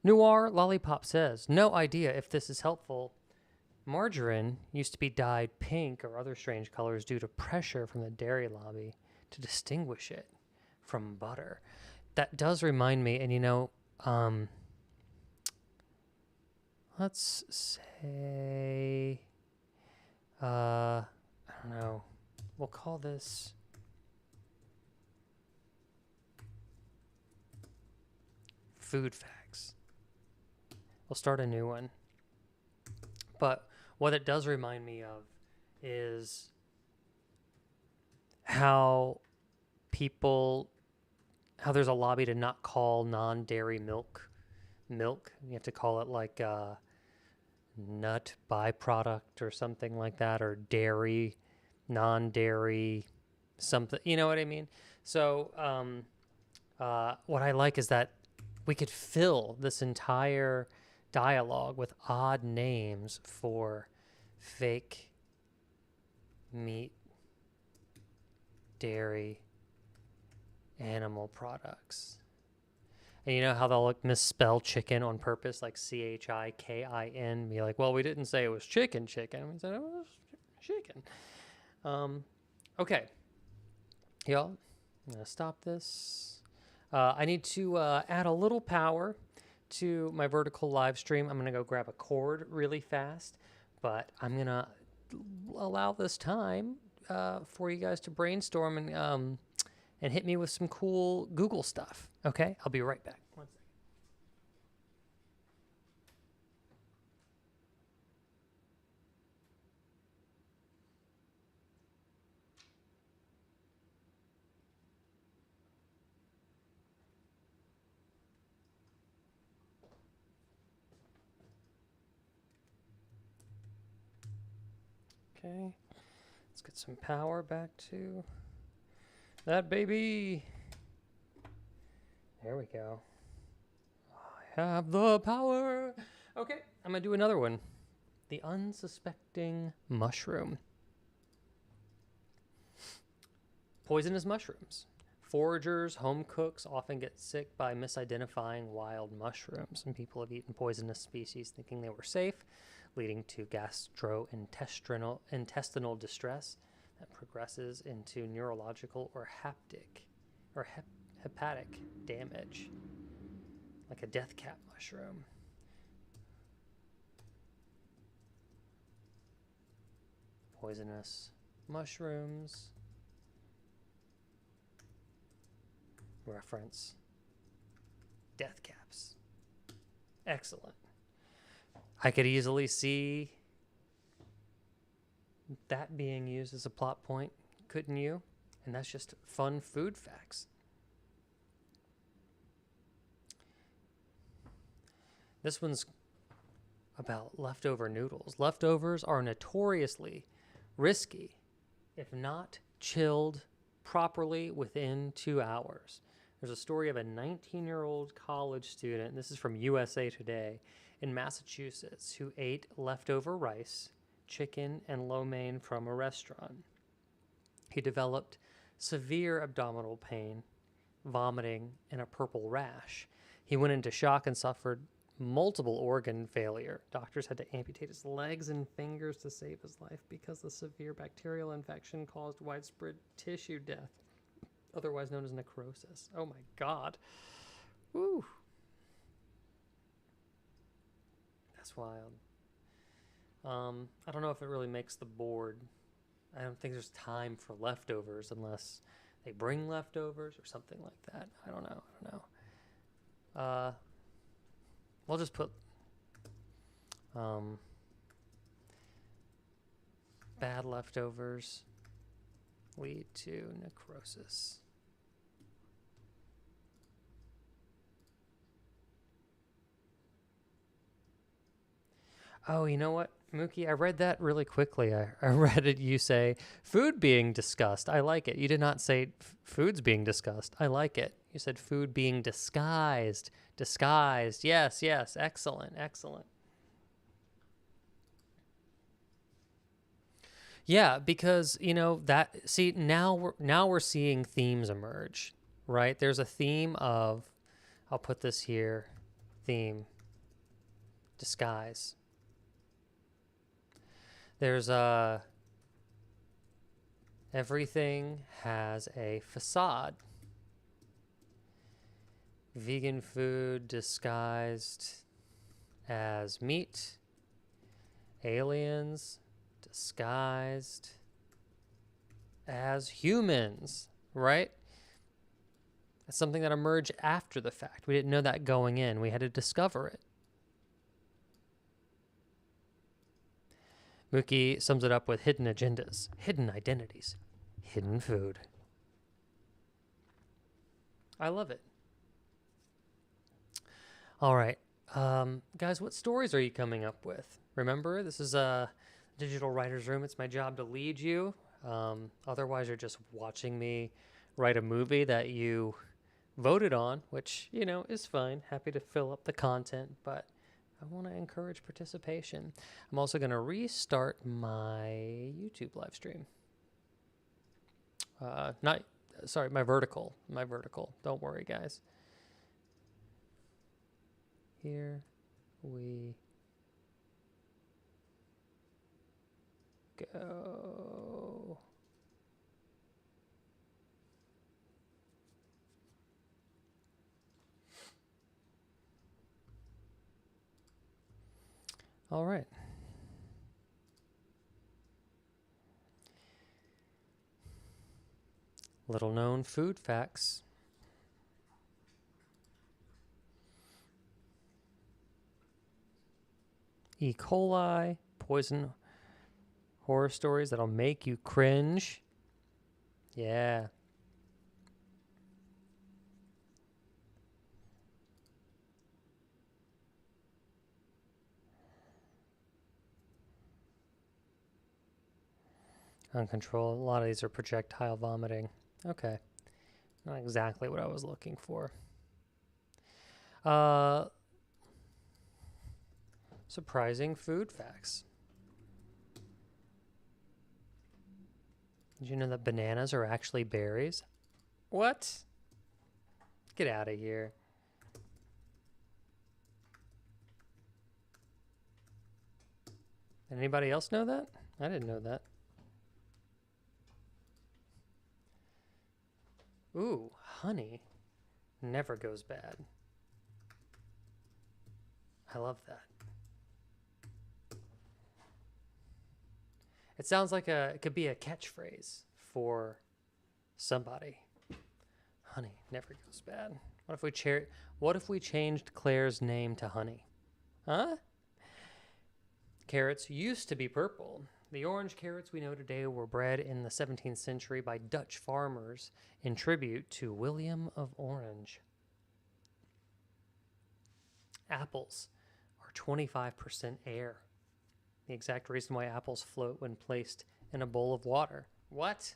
Noir Lollipop says, no idea if this is helpful. Margarine used to be dyed pink or other strange colors due to pressure from the dairy lobby to distinguish it from butter. That does remind me, and let's say, I don't know, we'll call this food facts. We'll start a new one. But what it does remind me of is how there's a lobby to not call non-dairy milk. You have to call it like a nut byproduct or something like that, or dairy, non-dairy, something. You know what I mean? So what I like is that we could fill this entire dialogue with odd names for fake meat, dairy, animal products. And you know how they'll misspell chicken on purpose, like CHIKIN, be like, well, we didn't say it was chicken. We said it was chicken. Okay. Y'all, I'm going to stop this. I need to add a little power to my vertical live stream. I'm going to go grab a cord really fast, but I'm going to allow this time for you guys to brainstorm and hit me with some cool Google stuff. Okay? I'll be right back. 1 second. Okay. Let's get some power back to that baby. There we go. I have the power. Okay, I'm going to do another one. The unsuspecting mushroom. Poisonous mushrooms. Foragers, home cooks often get sick by misidentifying wild mushrooms, and people have eaten poisonous species thinking they were safe, leading to gastrointestinal distress that progresses into neurological or hepatic damage, like a death cap mushroom. Poisonous mushrooms. Reference death caps. Excellent. I could easily see that being used as a plot point, couldn't you? And that's just fun food facts. This one's about leftover noodles. Leftovers are notoriously risky if not chilled properly within 2 hours. There's a story of a 19-year-old college student, this is from USA Today, in Massachusetts, who ate leftover rice, chicken, and lo mein from a restaurant. He developed severe abdominal pain, vomiting, and a purple rash. He went into shock and suffered multiple organ failure. Doctors had to amputate his legs and fingers to save his life because the severe bacterial infection caused widespread tissue death, otherwise known as necrosis. Oh my God. Woo. That's wild. I don't know if it really makes the board. I don't think there's time for leftovers unless they bring leftovers or something like that. I don't know. We'll just put bad leftovers lead to necrosis. Oh, you know what, Mookie? I read that really quickly. I read it. You say food being discussed. I like it. You did not say foods being discussed. I like it. You said food being disguised. Disguised. Yes, yes. Excellent, excellent. Yeah, because now we're seeing themes emerge, right? There's a theme of, I'll put this here, theme, disguise. There's everything has a facade. Vegan food disguised as meat. Aliens disguised as humans, right? That's something that emerged after the fact. We didn't know that going in. We had to discover it. Mookie sums it up with hidden agendas, hidden identities, hidden food. I love it. All right. Guys, what stories are you coming up with? Remember, this is a digital writer's room. It's my job to lead you. Otherwise, you're just watching me write a movie that you voted on, which, is fine. Happy to fill up the content, but I want to encourage participation. I'm also going to restart my YouTube live stream. My vertical. Don't worry, guys. Here we go. All right. Little known food facts. E. coli, poison horror stories that'll make you cringe. Yeah. Uncontrolled. A lot of these are projectile vomiting. Okay. Not exactly what I was looking for. Surprising food facts. Did you know that bananas are actually berries? What? Get out of here. Anybody else know that? I didn't know that. Ooh, honey never goes bad. I love that. It sounds like it could be a catchphrase for somebody. Honey never goes bad. What if we changed Claire's name to Honey? Huh? Carrots used to be purple. The orange carrots we know today were bred in the 17th century by Dutch farmers in tribute to William of Orange. Apples are 25% air. The exact reason why apples float when placed in a bowl of water. What?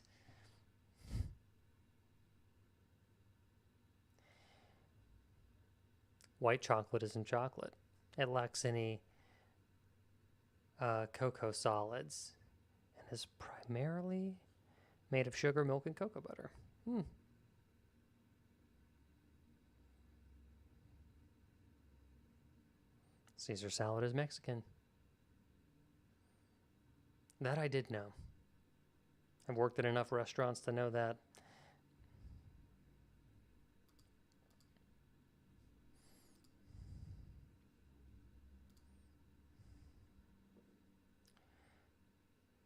White chocolate isn't chocolate. It lacks any cocoa solids and is primarily made of sugar, milk, and cocoa butter. Caesar salad is Mexican. That I did know. I've worked at enough restaurants to know that.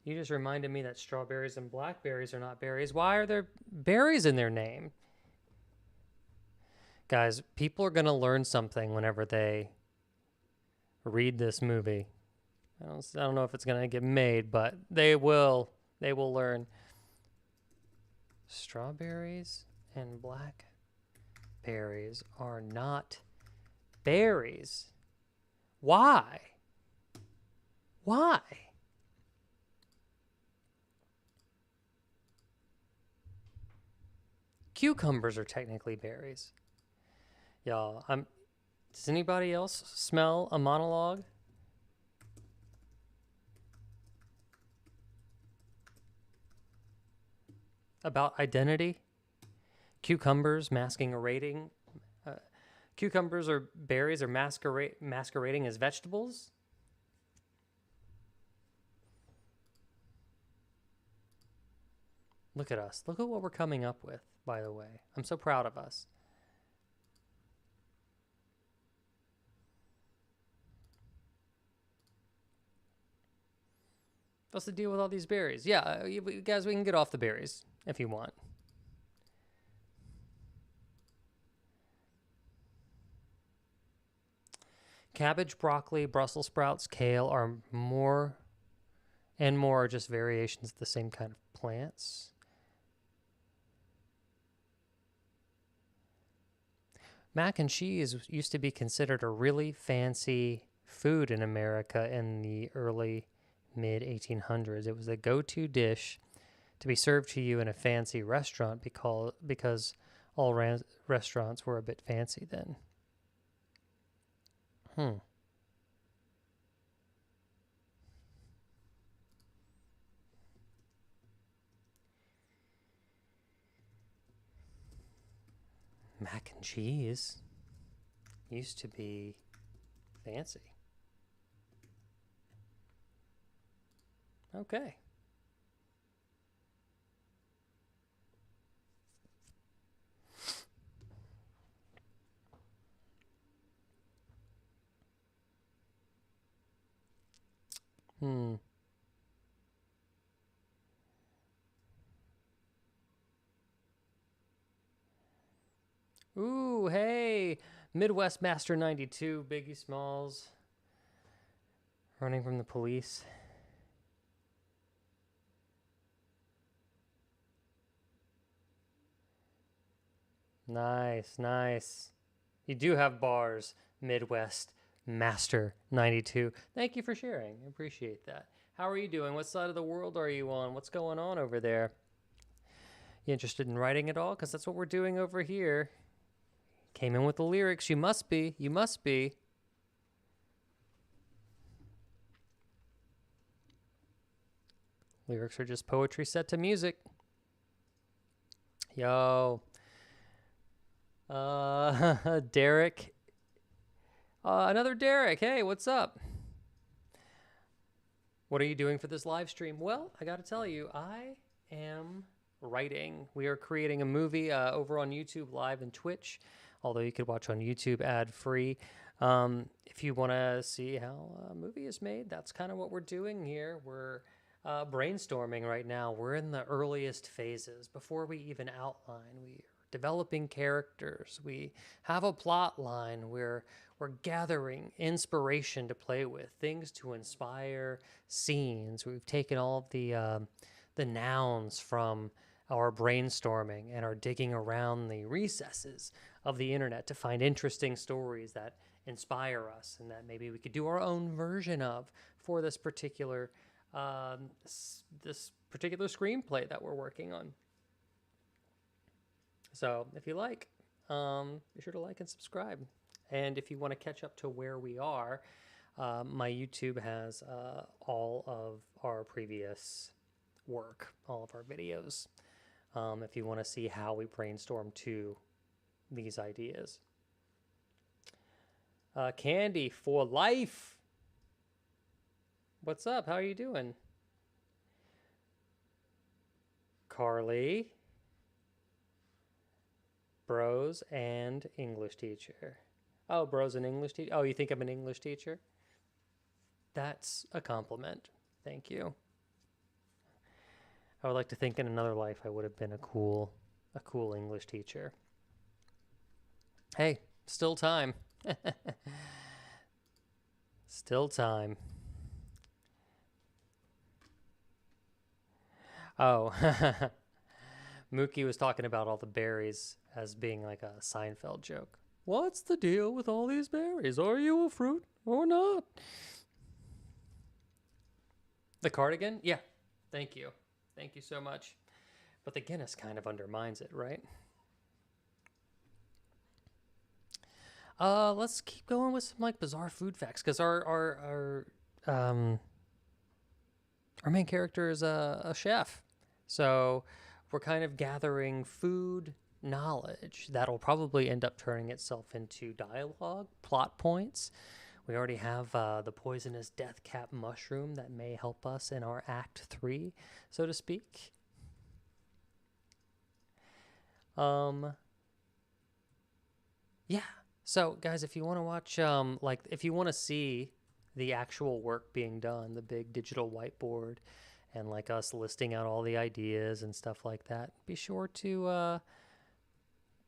You just reminded me that strawberries and blackberries are not berries. Why are there berries in their name? Guys, people are going to learn something whenever they read this movie. I don't know if it's going to get made, but they will. They will learn. Strawberries and blackberries are not berries. Why? Why? Cucumbers are technically berries. Y'all, does anybody else smell a monologue? About identity? Cucumbers masking a rating? Cucumbers or berries are masquerading as vegetables? Look at us. Look at what we're coming up with, by the way. I'm so proud of us. What's the deal with all these berries? Yeah, guys, we can get off the berries if you want. Cabbage, broccoli, Brussels sprouts, kale are more just variations of the same kind of plants. Mac and cheese used to be considered a really fancy food in America in the early mid-1800s. It was a go-to dish to be served to you in a fancy restaurant because all restaurants were a bit fancy then. Mac and cheese used to be fancy. Okay. Ooh, hey, Midwest Master 92, Biggie Smalls, running from the police. Nice, nice. You do have bars, Midwest Master 92. Thank you for sharing. I appreciate that. How are you doing? What side of the world are you on? What's going on over there? You interested in writing at all? Because that's what we're doing over here. Came in with the lyrics. You must be. You must be. Lyrics are just poetry set to music. Yo. Derek. Another Derek. Hey, what's up? What are you doing for this live stream? Well, I got to tell you, I am writing. We are creating a movie over on YouTube Live and Twitch, although you could watch on YouTube ad-free. If you want to see how a movie is made, that's kind of what we're doing here. We're brainstorming right now. We're in the earliest phases. Before we even outline, we are developing characters. We have a plot line. We're gathering inspiration to play with, things to inspire scenes. We've taken all of the nouns from our brainstorming and are digging around the recesses of the internet to find interesting stories that inspire us and that maybe we could do our own version of for this particular screenplay that we're working on. So if you like, be sure to like and subscribe. And if you want to catch up to where we are, my YouTube has all of our previous work, all of our videos, if you want to see how we brainstorm to these ideas. Candy for life. What's up? How are you doing? Carly. Bros and English teacher. Oh, bros and English teacher. Oh, you think I'm an English teacher? That's a compliment. Thank you. I would like to think in another life I would have been a cool English teacher. Hey, still time. Still time. Oh, Mookie was talking about all the berries as being like a Seinfeld joke. What's the deal with all these berries? Are you a fruit or not? The cardigan? Yeah. Thank you. Thank you so much. But the Guinness kind of undermines it, right? Let's keep going with some like bizarre food facts because our main character is a chef. So we're kind of gathering food knowledge that'll probably end up turning itself into dialogue, plot points. We already have the poisonous death cap mushroom that may help us in our Act 3, so to speak. Yeah. So, guys, if you want to watch, if you want to see the actual work being done, the big digital whiteboard, and like us listing out all the ideas and stuff like that, be sure to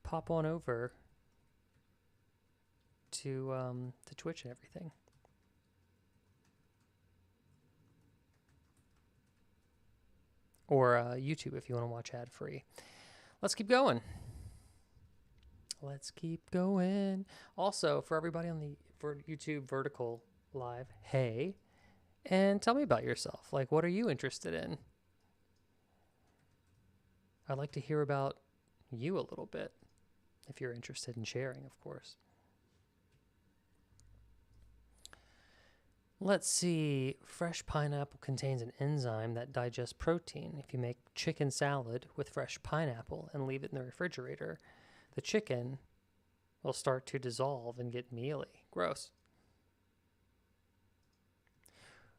pop on over to Twitch and everything. Or YouTube if you want to watch ad-free. Let's keep going. Let's keep going. Also, for everybody on for YouTube Vertical Live, hey, and tell me about yourself. Like, what are you interested in? I'd like to hear about you a little bit, if you're interested in sharing, of course. Let's see. Fresh pineapple contains an enzyme that digests protein. If you make chicken salad with fresh pineapple and leave it in the refrigerator, the chicken will start to dissolve and get mealy. Gross.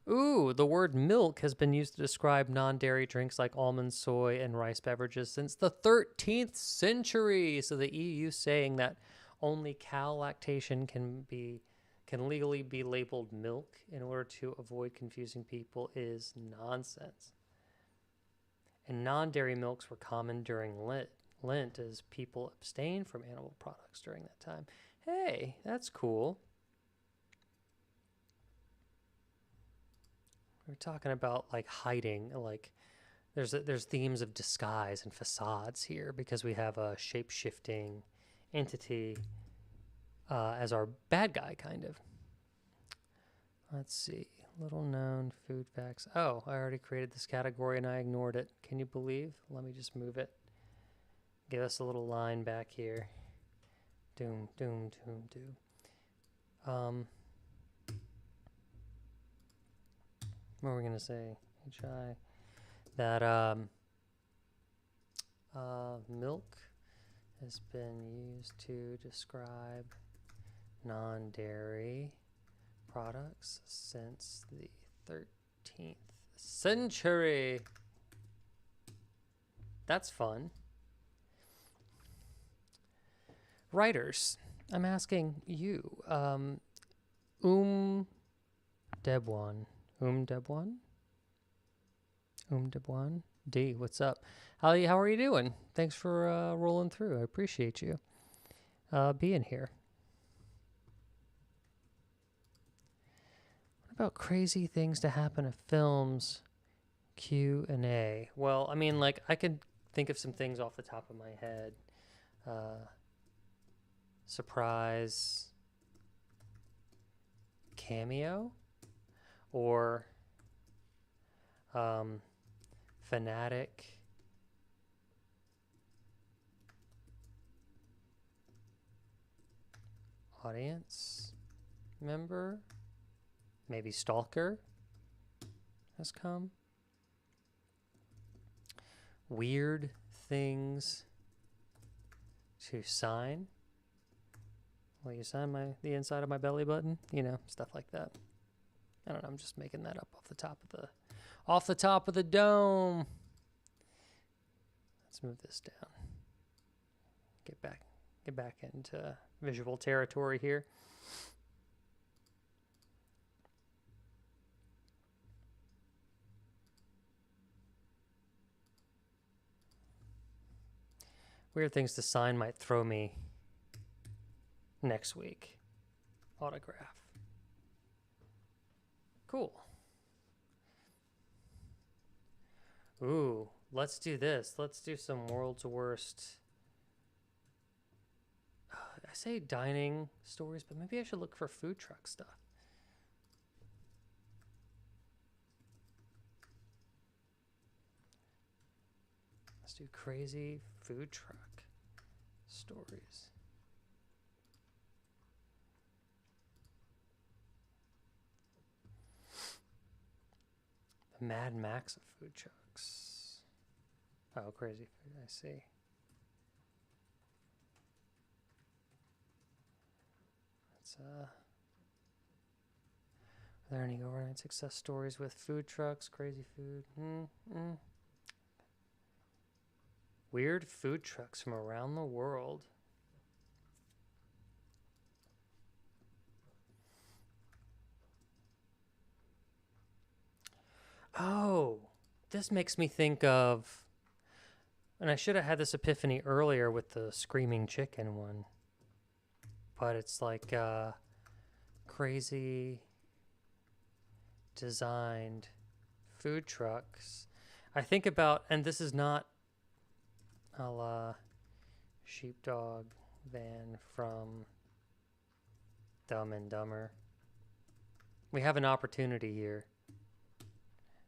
Ooh, the word milk has been used to describe non-dairy drinks like almond, soy, and rice beverages since the 13th century. So the EU saying that only cow lactation can legally be labeled milk in order to avoid confusing people is nonsense. And non-dairy milks were common during Lent as people abstained from animal products during that time. Hey, that's cool. We're talking about like hiding, like there's themes of disguise and facades here because we have a shape-shifting entity as our bad guy, kind of. Let's see. Little known food facts. Oh, I already created this category and I ignored it. Can you believe? Let me just move it. Give us a little line back here. Doom, doom, doom, doom. What were we gonna say? HI. That milk has been used to describe non-dairy products since the 13th century. That's fun. Writers, I'm asking you, Debwan. Debwan? D, what's up? How are you doing? Thanks for rolling through. I appreciate you being here. What about crazy things to happen in films? Q&A. Well, I mean, like, I could think of some things off the top of my head. Surprise cameo or fanatic audience member, maybe stalker has come. Weird things to sign. Will you sign the inside of my belly button? You know, stuff like that. I don't know. I'm just making that up off the top of the dome. Let's move this down. Get back into visual territory here. Weird things to sign might throw me next week. Autograph. Cool. Ooh, let's do this. Let's do some world's worst. I say dining stories, but maybe I should look for food truck stuff. Let's do crazy food truck stories. The Mad Max of food trucks. Oh, crazy food, I see. Are there any overnight success stories with food trucks? Crazy food? Weird food trucks from around the world. Oh, this makes me think of, and I should have had this epiphany earlier with the screaming chicken one, but it's like crazy designed food trucks. I think about, and this is not a la Sheepdog van from Dumb and Dumber. We have an opportunity here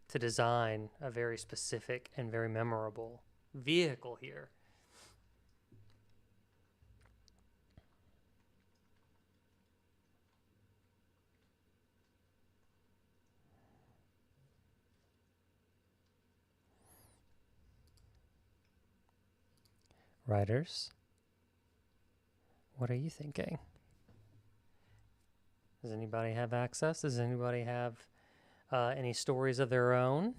to design a very specific and very memorable vehicle here. Writers, what are you thinking? Does anybody have access? Does anybody have any stories of their own?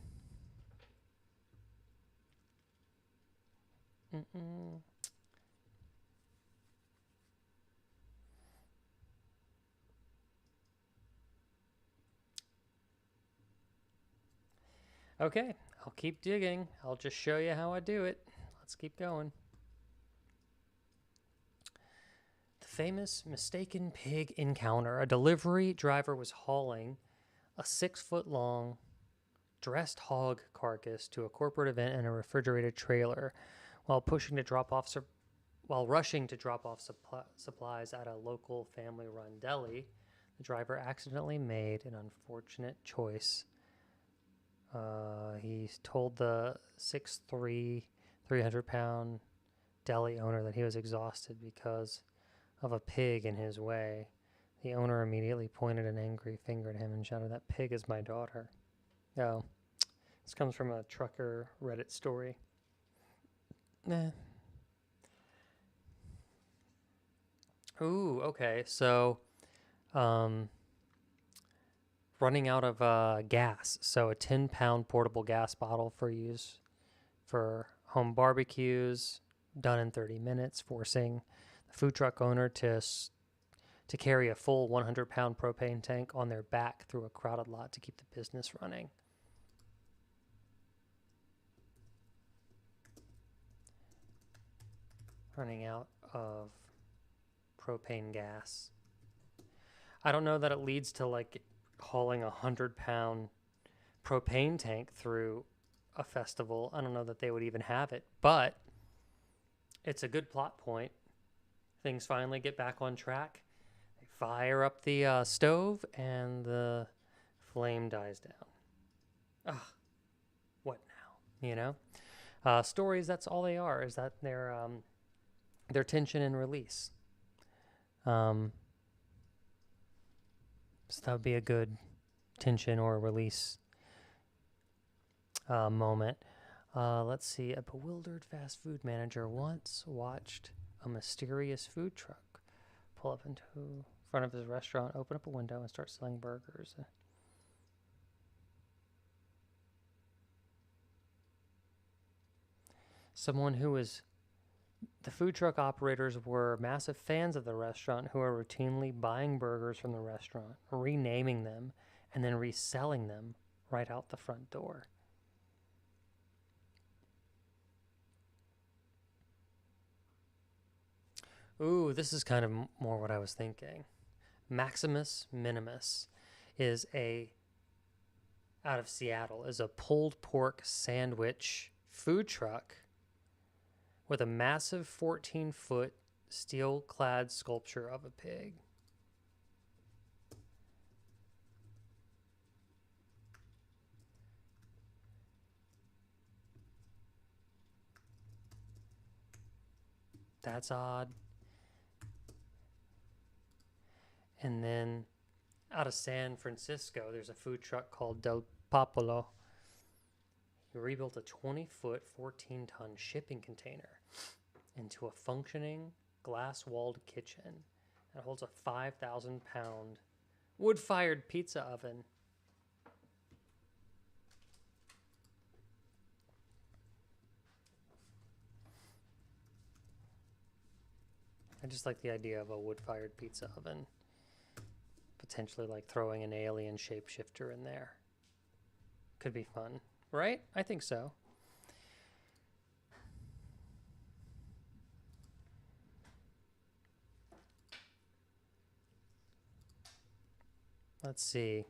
Okay, I'll keep digging. I'll just show you how I do it. Let's keep going. The famous mistaken pig encounter. A delivery driver was hauling a 6-foot-long dressed hog carcass to a corporate event in a refrigerated trailer while rushing to drop off supplies at a local family-run deli. The driver accidentally made an unfortunate choice. He told the 6'3", 300-pound deli owner that he was exhausted because of a pig in his way. The owner immediately pointed an angry finger at him and shouted, "That pig is my daughter." Oh, this comes from a trucker Reddit story. Ooh, okay. So, running out of gas. So a 10-pound portable gas bottle for use for home barbecues, done in 30 minutes, forcing the food truck owner to carry a full 100-pound propane tank on their back through a crowded lot to keep the business running. Running out of propane gas. I don't know that it leads to like hauling a 100-pound propane tank through a festival. I don't know that they would even have it, but it's a good plot point. Things finally get back on track. They fire up the stove and the flame dies down. Ugh, what now? You know? Stories, that's all they are, is that they're tension and release. So that would be a good tension or release moment. Let's see. A bewildered fast food manager once watched a mysterious food truck pull up into front of his restaurant, open up a window, and start selling burgers. The food truck operators were massive fans of the restaurant who are routinely buying burgers from the restaurant, renaming them, and then reselling them right out the front door. Ooh, this is kind of more what I was thinking. Maximus Minimus is out of Seattle, is a pulled pork sandwich food truck with a massive 14-foot steel-clad sculpture of a pig. That's odd. And then out of San Francisco, there's a food truck called Del Popolo. He rebuilt a 20-foot, 14-ton shipping container into a functioning glass-walled kitchen that holds a 5,000-pound wood-fired pizza oven. I just like the idea of a wood-fired pizza oven. Potentially like throwing an alien shapeshifter in there. Could be fun, right? I think so. Let's see.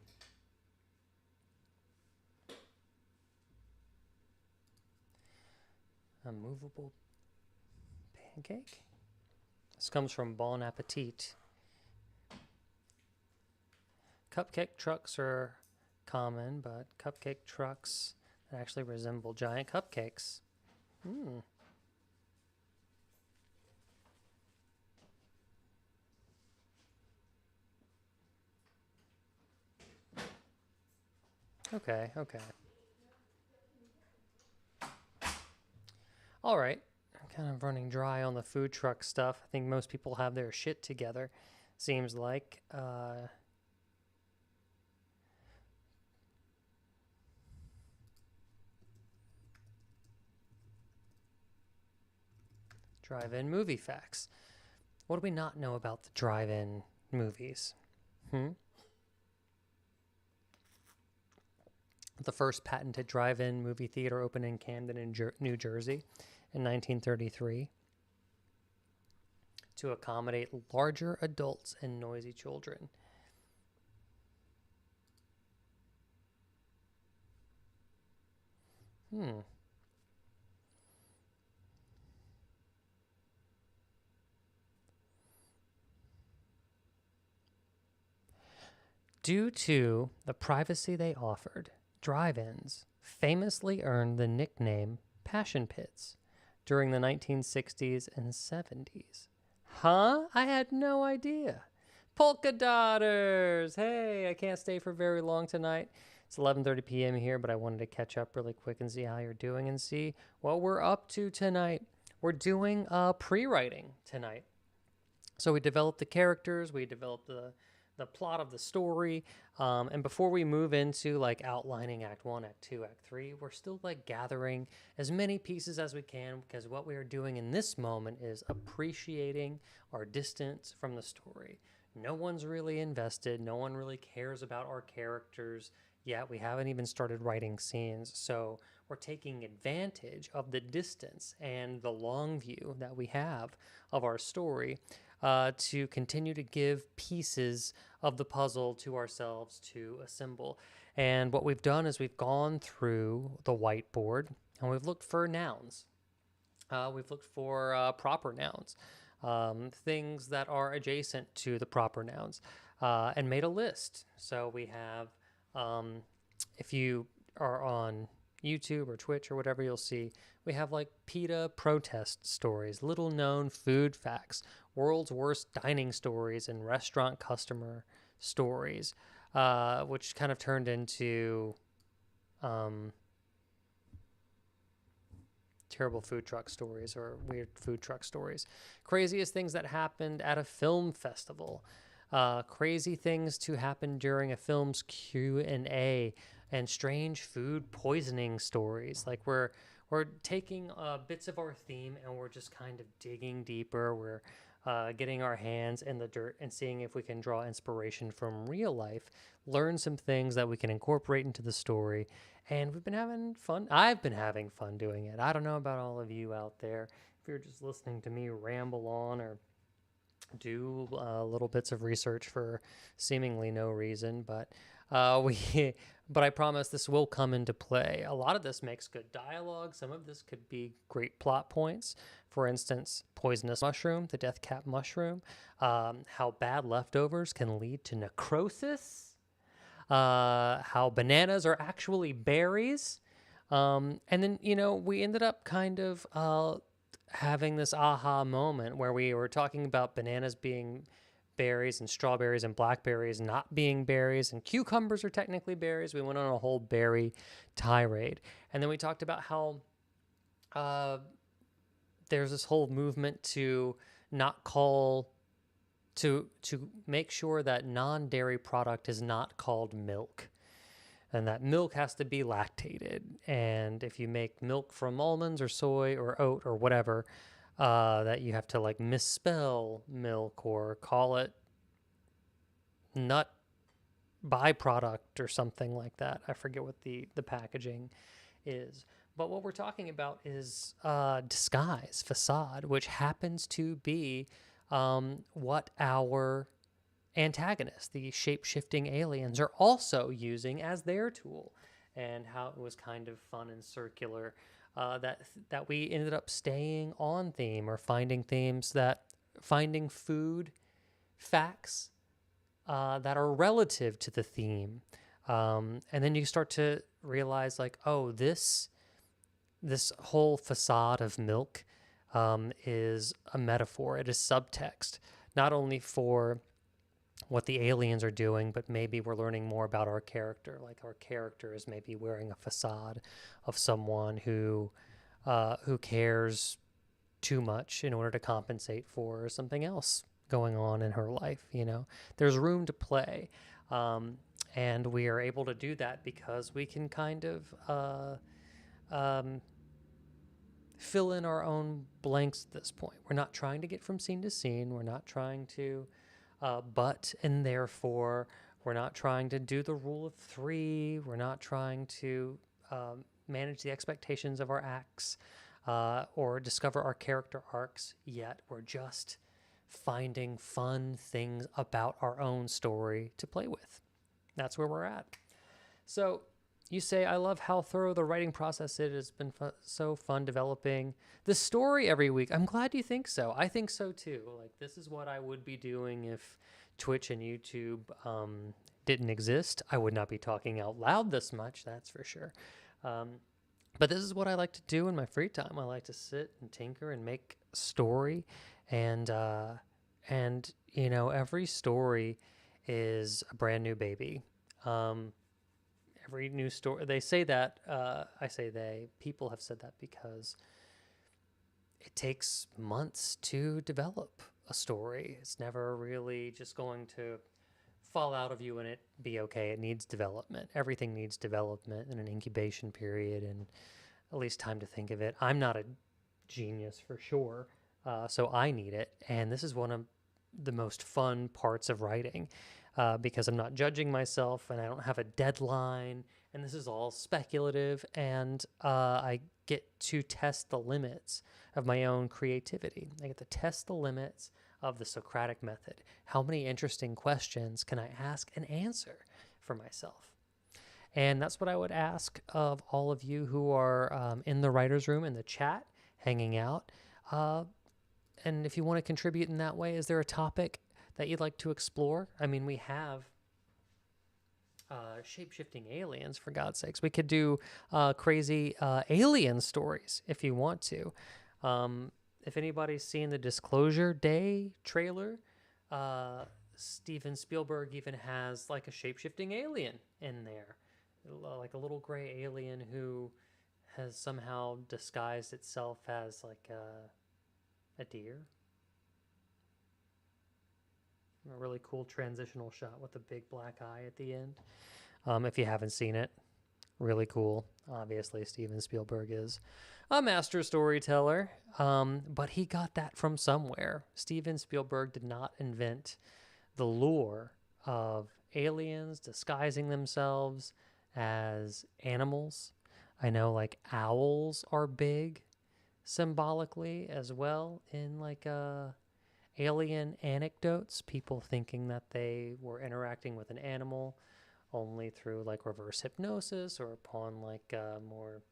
A movable pancake? This comes from Bon Appetit. Cupcake trucks are common, but cupcake trucks that actually resemble giant cupcakes. Okay. All right. I'm kind of running dry on the food truck stuff. I think most people have their shit together. Seems like. Drive-in movie facts. What do we not know about the drive-in movies? The first patented drive-in movie theater opened in Camden, New Jersey in 1933 to accommodate larger adults and noisy children. Due to the privacy they offered, drive-ins famously earned the nickname Passion Pits during the 1960s and 70s. Huh? I had no idea. Polka Dotters! Hey, I can't stay for very long tonight. It's 11:30 p.m. here, but I wanted to catch up really quick and see how you're doing and see what we're up to tonight. We're doing pre-writing tonight. So we developed the characters, we developed the plot of the story, and before we move into like outlining Act 1, Act 2, Act 3, we're still like gathering as many pieces as we can, because what we are doing in this moment is appreciating our distance from the story. No one's really invested, no one really cares about our characters yet. We haven't even started writing scenes, so we're taking advantage of the distance and the long view that we have of our story to continue to give pieces of the puzzle to ourselves to assemble. And what we've done is we've gone through the whiteboard and we've looked for nouns. We've looked for proper nouns, things that are adjacent to the proper nouns, and made a list. So we have, if you are on YouTube or Twitch or whatever, you'll see we have like PETA protest stories, little known food facts, world's worst dining stories, and restaurant customer stories, which kind of turned into terrible food truck stories or weird food truck stories. Craziest things that happened at a film festival. Crazy things to happen during a film's Q&A, and strange food poisoning stories. Like we're taking bits of our theme and we're just kind of digging deeper. We're getting our hands in the dirt and seeing if we can draw inspiration from real life, learn some things that we can incorporate into the story. And we've been having fun. I've been having fun doing it. I don't know about all of you out there. If you're just listening to me ramble on or do little bits of research for seemingly no reason, but but I promise this will come into play. A lot of this makes good dialogue. Some of this could be great plot points. For instance, poisonous mushroom, the death cap mushroom, how bad leftovers can lead to necrosis, how bananas are actually berries, and then we ended up kind of having this aha moment where we were talking about bananas being berries and strawberries and blackberries not being berries, and cucumbers are technically berries. We went on a whole berry tirade. And then we talked about how there's this whole movement to not call, to make sure that non-dairy product is not called milk, and that milk has to be lactated. And if you make milk from almonds or soy or oat or whatever, that you have to like misspell milk or call it nut byproduct or something like that. I forget what the packaging is. But what we're talking about is disguise, facade, which happens to be what our antagonists, the shape-shifting aliens, are also using as their tool, and how it was kind of fun and circular. That we ended up staying on theme, or finding food facts that are relative to the theme. And then you start to realize like, oh, this whole facade of milk is a metaphor. It is subtext, not only for what the aliens are doing, but maybe we're learning more about our character. Like our character is maybe wearing a facade of someone who cares too much in order to compensate for something else going on in her life. There's room to play, and we are able to do that because we can kind of fill in our own blanks at this point. We're not trying to get from scene to scene. We're not trying to but and therefore we're not trying to do the rule of three. We're not trying to manage the expectations of our acts or discover our character arcs yet. We're just finding fun things about our own story to play with. That's where we're at. So you say, I love how thorough the writing process is. It's been so fun developing the story every week. I'm glad you think so. I think so too. Like, this is what I would be doing if Twitch and YouTube didn't exist, I would not be talking out loud this much, that's for sure. But this is what I like to do in my free time. I like to sit and tinker and make story, and you know, every story is a brand new baby. Every new story, they say that, I say people have said that because it takes months to develop a story. It's never really just going to fall out of you and it be okay. It needs development. Everything needs development and an incubation period and at least time to think of it. I'm not a genius for sure, so I need it. And this is one of the most fun parts of writing, because I'm not judging myself and I don't have a deadline, and this is all speculative, and I get to test the limits of my own creativity. I get to test the limits of the Socratic method. How many interesting questions can I ask and answer for myself? And that's what I would ask of all of you who are in the writer's room, in the chat, hanging out. And if you want to contribute in that way, is there a topic that you'd like to explore? I mean, we have shape-shifting aliens, for God's sakes. We could do crazy alien stories if you want to. If anybody's seen the Disclosure Day trailer, Steven Spielberg even has like a shape-shifting alien in there, like a little gray alien who has somehow disguised itself as like a deer. A really cool transitional shot with a big black eye at the end. If you haven't seen it, really cool. Obviously, Steven Spielberg is a master storyteller, but he got that from somewhere. Steven Spielberg did not invent the lore of aliens disguising themselves as animals. I know like owls are big symbolically as well in like alien anecdotes, people thinking that they were interacting with an animal only through like reverse hypnosis or upon like more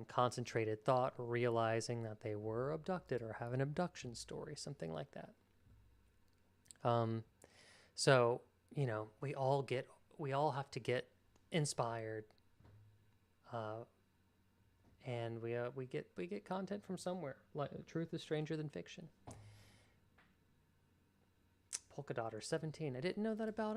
concentrated thought, realizing that they were abducted or have an abduction story, something like that. So, you know, we all have to get inspired, and we get content from somewhere. Like, truth is stranger than fiction. Polka Dotter 17. I didn't know that about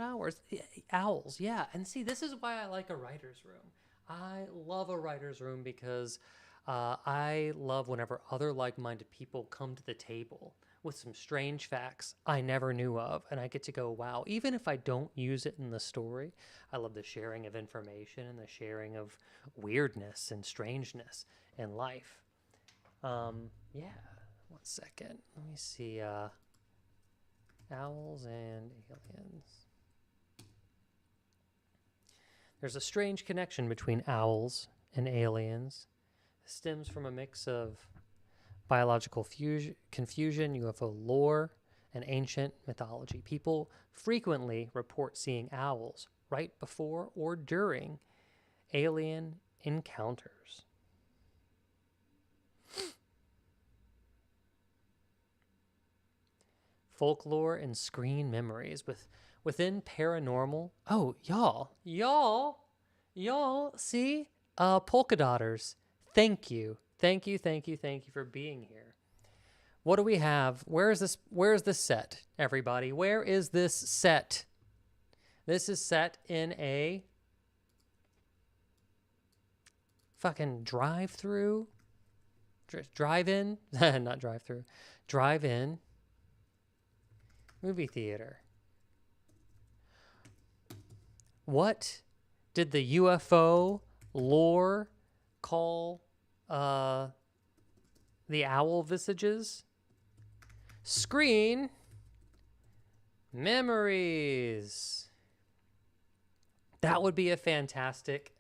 owls. Yeah, and see, this is why I like a writer's room. I love a writer's room because I love whenever other like-minded people come to the table with some strange facts I never knew of, and I get to go, wow, even if I don't use it in the story, I love the sharing of information and the sharing of weirdness and strangeness in life. Yeah, 1 second. Let me see. Owls and aliens. There's a strange connection between owls and aliens. It stems from a mix of biological confusion, UFO lore, and ancient mythology. People frequently report seeing owls right before or during alien encounters. Folklore and screen memories within paranormal. Oh, y'all, see, Polka Dotters. Thank you for being here. What do we have? Where is this set, everybody? Where is this set? This is set in a fucking drive-through, drive-in, not drive-through, drive-in movie theater. What did the UFO lore call the owl visages? Screen memories. That would be a fantastic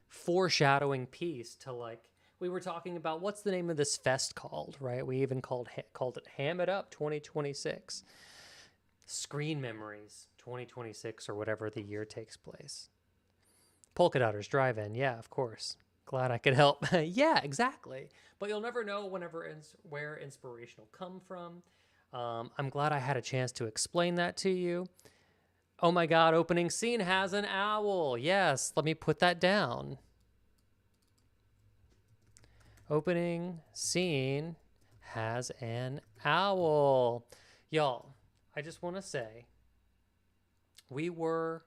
foreshadowing piece to, like, we were talking about what's the name of this fest called, right? We even called it Ham It Up 2026. Screen Memories 2026 or whatever the year takes place. Polka Dotters Drive-In, yeah, of course. Glad I could help. Yeah, exactly. But you'll never know where inspiration will come from. I'm glad I had a chance to explain that to you. Oh my God, opening scene has an owl. Yes, let me put that down. Opening scene has an owl. Y'all, I just want to say, we were,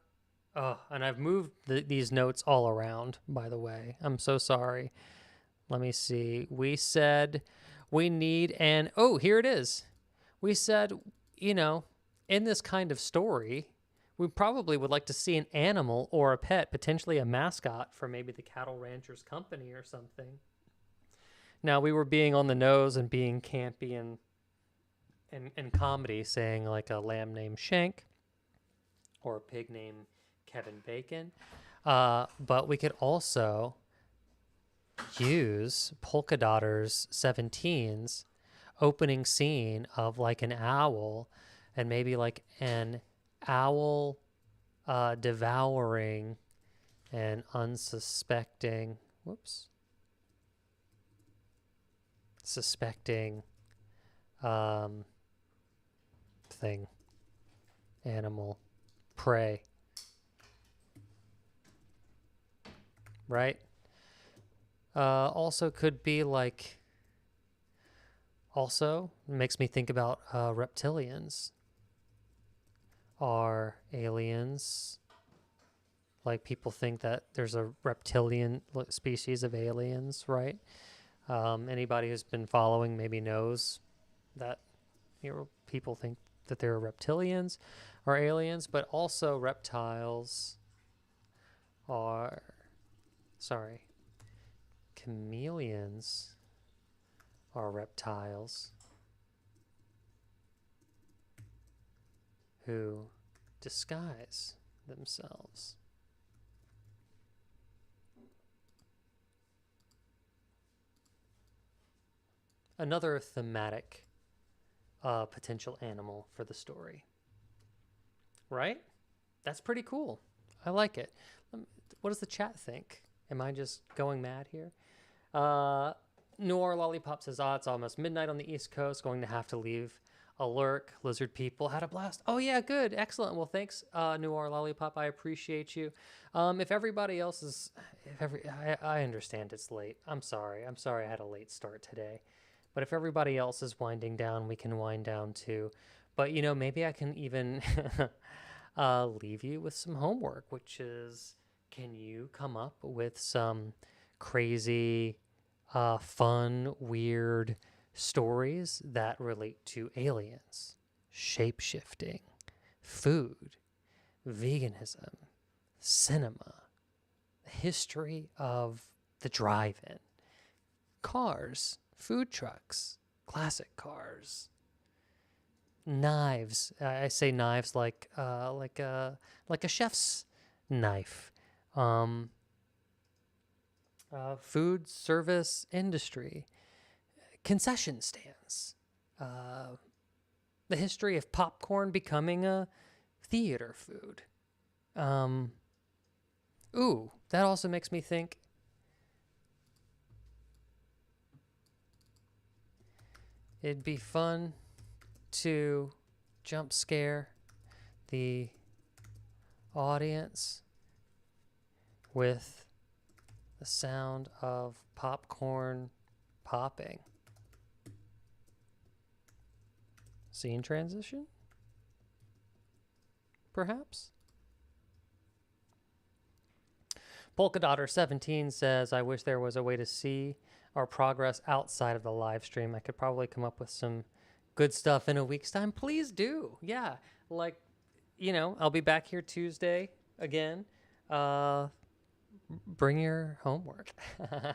and I've moved these notes all around, by the way. I'm so sorry. Let me see. We said we need oh, here it is. We said, in this kind of story, we probably would like to see an animal or a pet, potentially a mascot for maybe the Cattle Ranchers Company or something. Now, we were being on the nose and being campy and comedy, saying like a lamb named Shank or a pig named Kevin Bacon. But we could also use Polka Dotter's 17's opening scene of like an owl and maybe like an owl devouring an unsuspecting, suspecting thing, animal, prey, right? Also could be like, also makes me think about reptilians. Are aliens, like people think that there's a reptilian species of aliens, right? Anybody who's been following maybe knows that people think that there are reptilians or aliens, but also chameleons are reptiles who disguise themselves. Another thematic potential animal for the story. Right? That's pretty cool. I like it. What does the chat think? Am I just going mad here? Noir Lollipop says, it's almost midnight on the East Coast. Going to have to leave a lurk. Lizard people had a blast. Oh, yeah, good. Excellent. Well, thanks, Noir Lollipop. I appreciate you. If everybody else is... I understand it's late. I'm sorry. I had a late start today. But if everybody else is winding down, we can wind down too. But, maybe I can even leave you with some homework, which is, can you come up with some crazy, fun, weird stories that relate to aliens, shape-shifting, food, veganism, cinema, the history of the drive-in, cars, food trucks, classic cars, knives. I say knives like a chef's knife. Food service industry, concession stands, the history of popcorn becoming a theater food. Ooh, that also makes me think. It'd be fun to jump scare the audience with the sound of popcorn popping. Scene transition? Perhaps? Polka Dotter 17 says, I wish there was a way to see our progress outside of the live stream. I could probably come up with some good stuff in a week's time. Please do. Yeah. I'll be back here Tuesday again. Bring your homework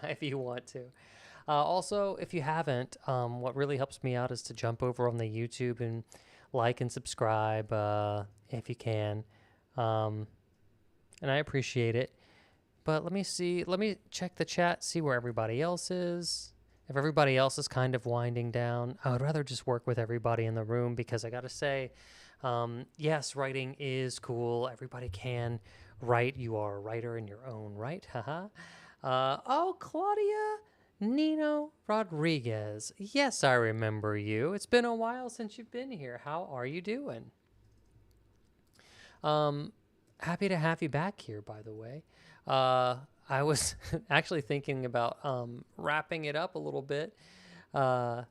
if you want to. Also, if you haven't, what really helps me out is to jump over on the YouTube and like and subscribe if you can. And I appreciate it. But let me check the chat, see where everybody else is. If everybody else is kind of winding down, I would rather just work with everybody in the room because I got to say, yes, writing is cool. Everybody can write. You are a writer in your own right. Haha. Oh, Claudia Nino Rodriguez. Yes, I remember you. It's been a while since you've been here. How are you doing? Um, Happy to have you back here, by the way. I was actually thinking about wrapping it up a little bit, uh,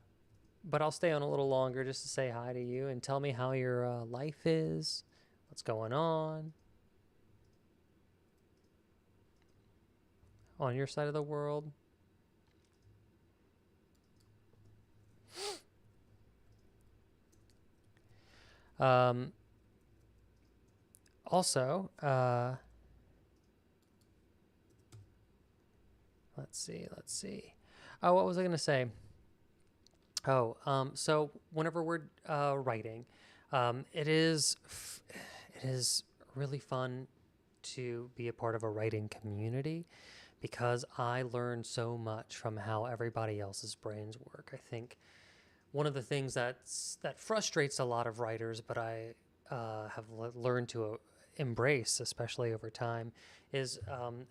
but I'll stay on a little longer just to say hi to you and tell me how your life is, what's going on your side of the world. Um, Also, let's see. Oh, what was I gonna say? Oh, so whenever we're writing, it is really fun to be a part of a writing community because I learn so much from how everybody else's brains work. I think one of the things that frustrates a lot of writers, but I have learned to embrace, especially over time, is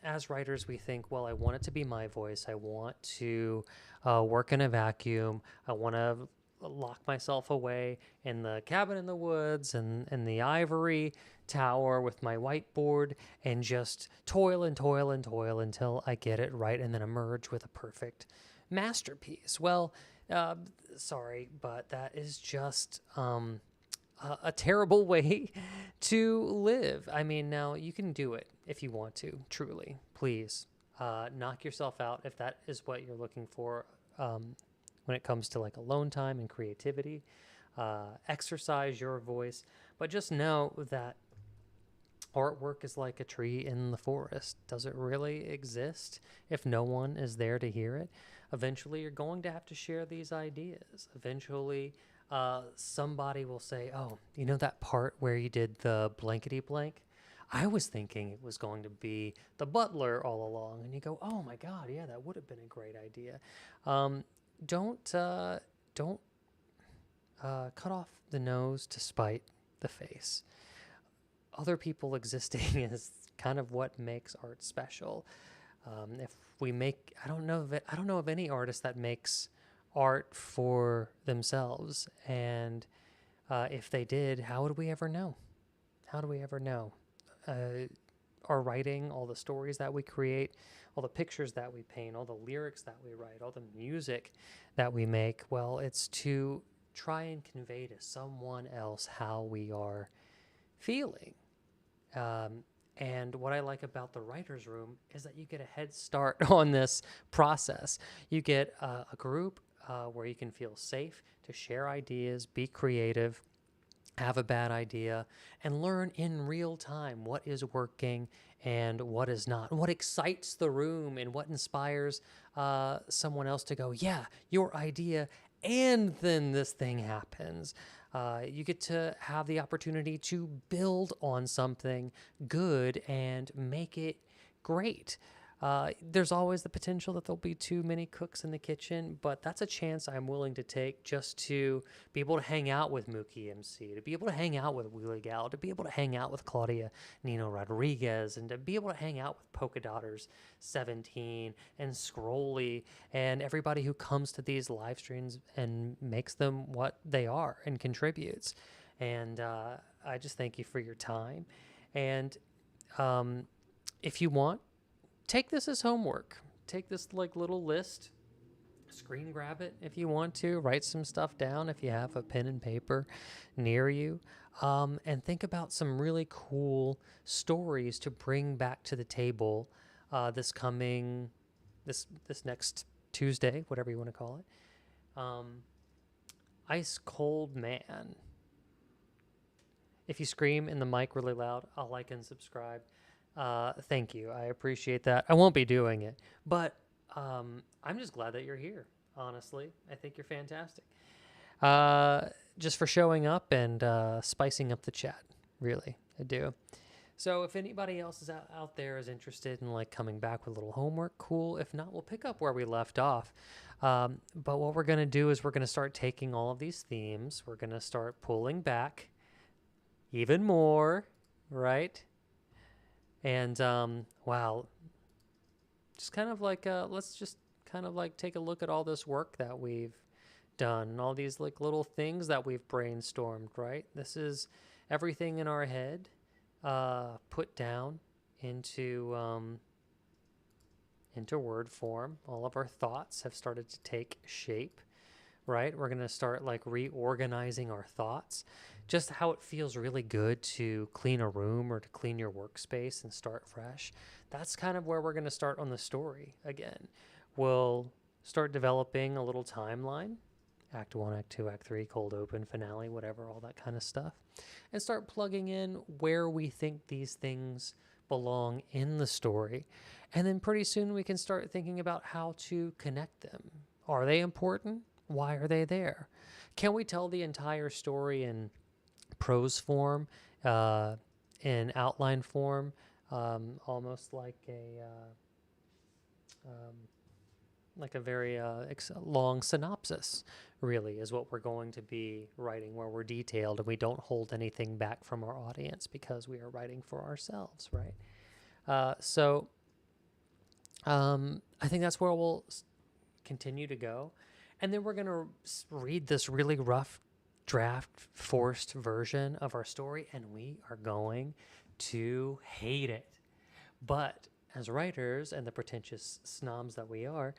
as writers we think, well, I want it to be my voice. I want to work in a vacuum. I want to lock myself away in the cabin in the woods and in the ivory tower with my whiteboard and just toil and toil and toil until I get it right and then emerge with a perfect masterpiece. Well, uh, sorry, but that is just a terrible way to live. I mean, now you can do it if you want to, truly. Please knock yourself out if that is what you're looking for when it comes to like alone time and creativity. Exercise your voice, but just know that artwork is like a tree in the forest. Does it really exist if no one is there to hear it? Eventually, you're going to have to share these ideas. Eventually, somebody will say, "Oh, you know that part where you did the blankety blank? I was thinking it was going to be the butler all along." And you go, "Oh my God, yeah, that would have been a great idea." Um, don't cut off the nose to spite the face. Other people existing is kind of what makes art special. If we make, I don't know of any artist that makes art for themselves. And if they did, how would we ever know? How do we ever know? Our writing, all the stories that we create, all the pictures that we paint, all the lyrics that we write, all the music that we make, well, it's to try and convey to someone else how we are feeling. Um, and what I like about the writer's room is that you get a head start on this process. You get a group where you can feel safe to share ideas, be creative, have a bad idea, and learn in real time what is working and what is not, what excites the room and what inspires someone else to go, yeah, your idea, and then this thing happens. You get to have the opportunity to build on something good and make it great. There's always the potential that there'll be too many cooks in the kitchen, but that's a chance I'm willing to take just to be able to hang out with Mookie MC, to be able to hang out with Wheelie Gal, to be able to hang out with Claudia Nino Rodriguez, and to be able to hang out with Polka Dotters 17 and Scrolly and everybody who comes to these live streams and makes them what they are and contributes. And I just thank you for your time. And um, if you want, take this as homework. Take this like little list, screen grab it if you want to, write some stuff down if you have a pen and paper near you, and think about some really cool stories to bring back to the table this coming this next Tuesday, whatever you want to call it. Ice Cold Man. If you scream in the mic really loud, I'll like and subscribe. Thank you. I appreciate that. I won't be doing it, but I'm just glad that you're here. Honestly, I think you're fantastic. Just for showing up and spicing up the chat. Really, I do. So if anybody else is out there is interested in like coming back with a little homework, cool. If not, we'll pick up where we left off. But what we're gonna do is we're gonna start taking all of these themes. We're gonna start pulling back even more, right? And wow, just kind of like let's just kind of like take a look at all this work that we've done and all these like little things that we've brainstormed, right? This is everything in our head put down into word form. All of our thoughts have started to take shape, right? We're going to start like reorganizing our thoughts. Just how it feels really good to clean a room or to clean your workspace and start fresh. That's kind of where we're going to start on the story again. We'll start developing a little timeline. Act 1, Act 2, Act 3, cold open, finale, whatever, all that kind of stuff. And start plugging in where we think these things belong in the story. And then pretty soon we can start thinking about how to connect them. Are they important? Why are they there? Can we tell the entire story in prose form, in outline form, almost like a very long synopsis, really, is what we're going to be writing, where we're detailed and we don't hold anything back from our audience because we are writing for ourselves, right? So I think that's where we'll continue to go. And then we're going to read this really rough draft, forced version of our story, and we are going to hate it. But as writers and the pretentious snobs that we are,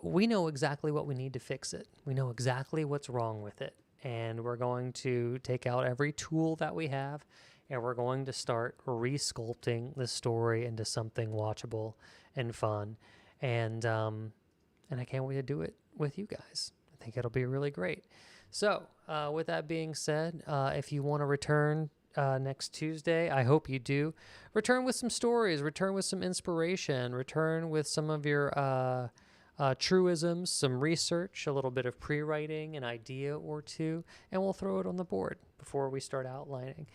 we know exactly what we need to fix it. We know exactly what's wrong with it. And we're going to take out every tool that we have, and we're going to start re-sculpting the story into something watchable and fun. And I can't wait to do it with you guys. I think it'll be really great. So with that being said, if you want to return next Tuesday, I hope you do. Return with some stories, return with some inspiration, return with some of your truisms, some research, a little bit of pre-writing, an idea or two, and we'll throw it on the board before we start outlining.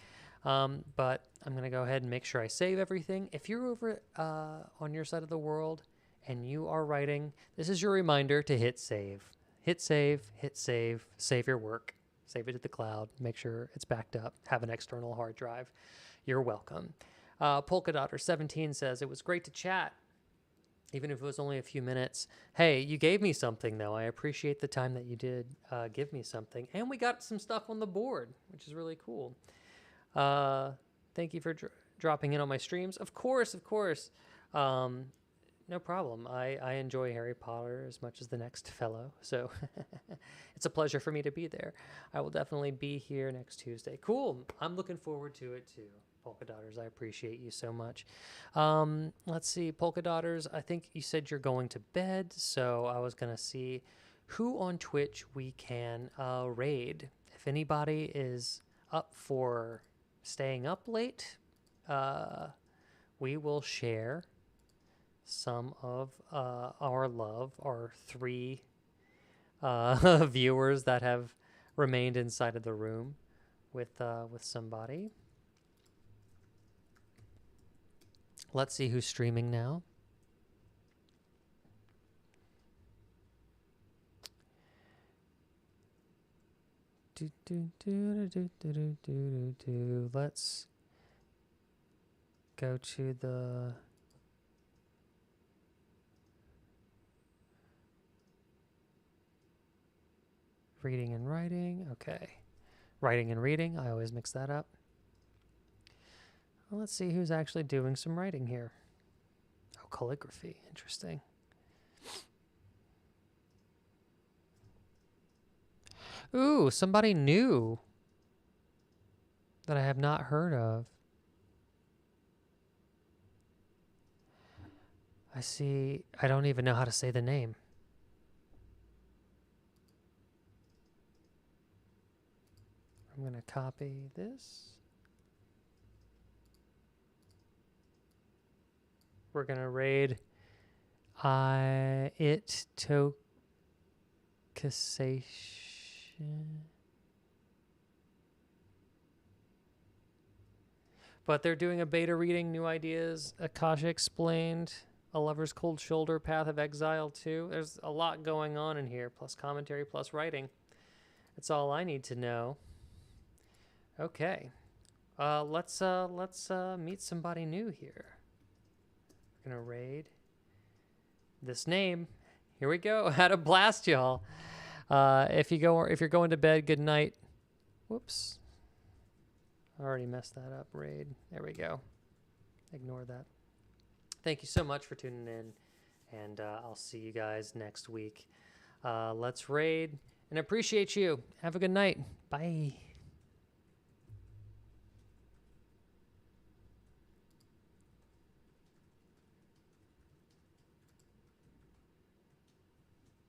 But I'm going to go ahead and make sure I save everything. If you're over on your side of the world and you are writing, this is your reminder to hit save. Hit save, save your work, save it to the cloud, make sure it's backed up, have an external hard drive. You're welcome. Polka Dotter 17 says, it was great to chat, even if it was only a few minutes. Hey, you gave me something, though. I appreciate the time that you did give me something. And we got some stuff on the board, which is really cool. Thank you for dropping in on my streams. Of course. No problem. I enjoy Harry Potter as much as the next fellow, so it's a pleasure for me to be there. I will definitely be here next Tuesday. Cool. I'm looking forward to it too. Polka Dotters, I appreciate you so much. Let's see, Polka Dotters, I think you said you're going to bed, so I was going to see who on Twitch we can raid. If anybody is up for staying up late, we will share some of our love, our 3 viewers that have remained inside of the room with somebody. Let's see who's streaming now. Let's go to the reading and writing. Okay. Writing and reading. I always mix that up. Well, let's see who's actually doing some writing here. Oh, calligraphy. Interesting. Ooh, somebody new that I have not heard of. I see. I don't even know how to say the name. I'm going to copy this. We're going to raid it Tokasation. But they're doing a beta reading, new ideas, Akasha Explained, A Lover's Cold Shoulder, Path of Exile 2. There's a lot going on in here, plus commentary, plus writing. That's all I need to know. Okay. Let's meet somebody new here. We're gonna raid this name. Here we go. Had a blast, y'all. If you're going to bed, good night. Whoops. I already messed that up. Raid. There we go. Ignore that. Thank you so much for tuning in, and I'll see you guys next week. Let's raid, and appreciate you. Have a good night. Bye.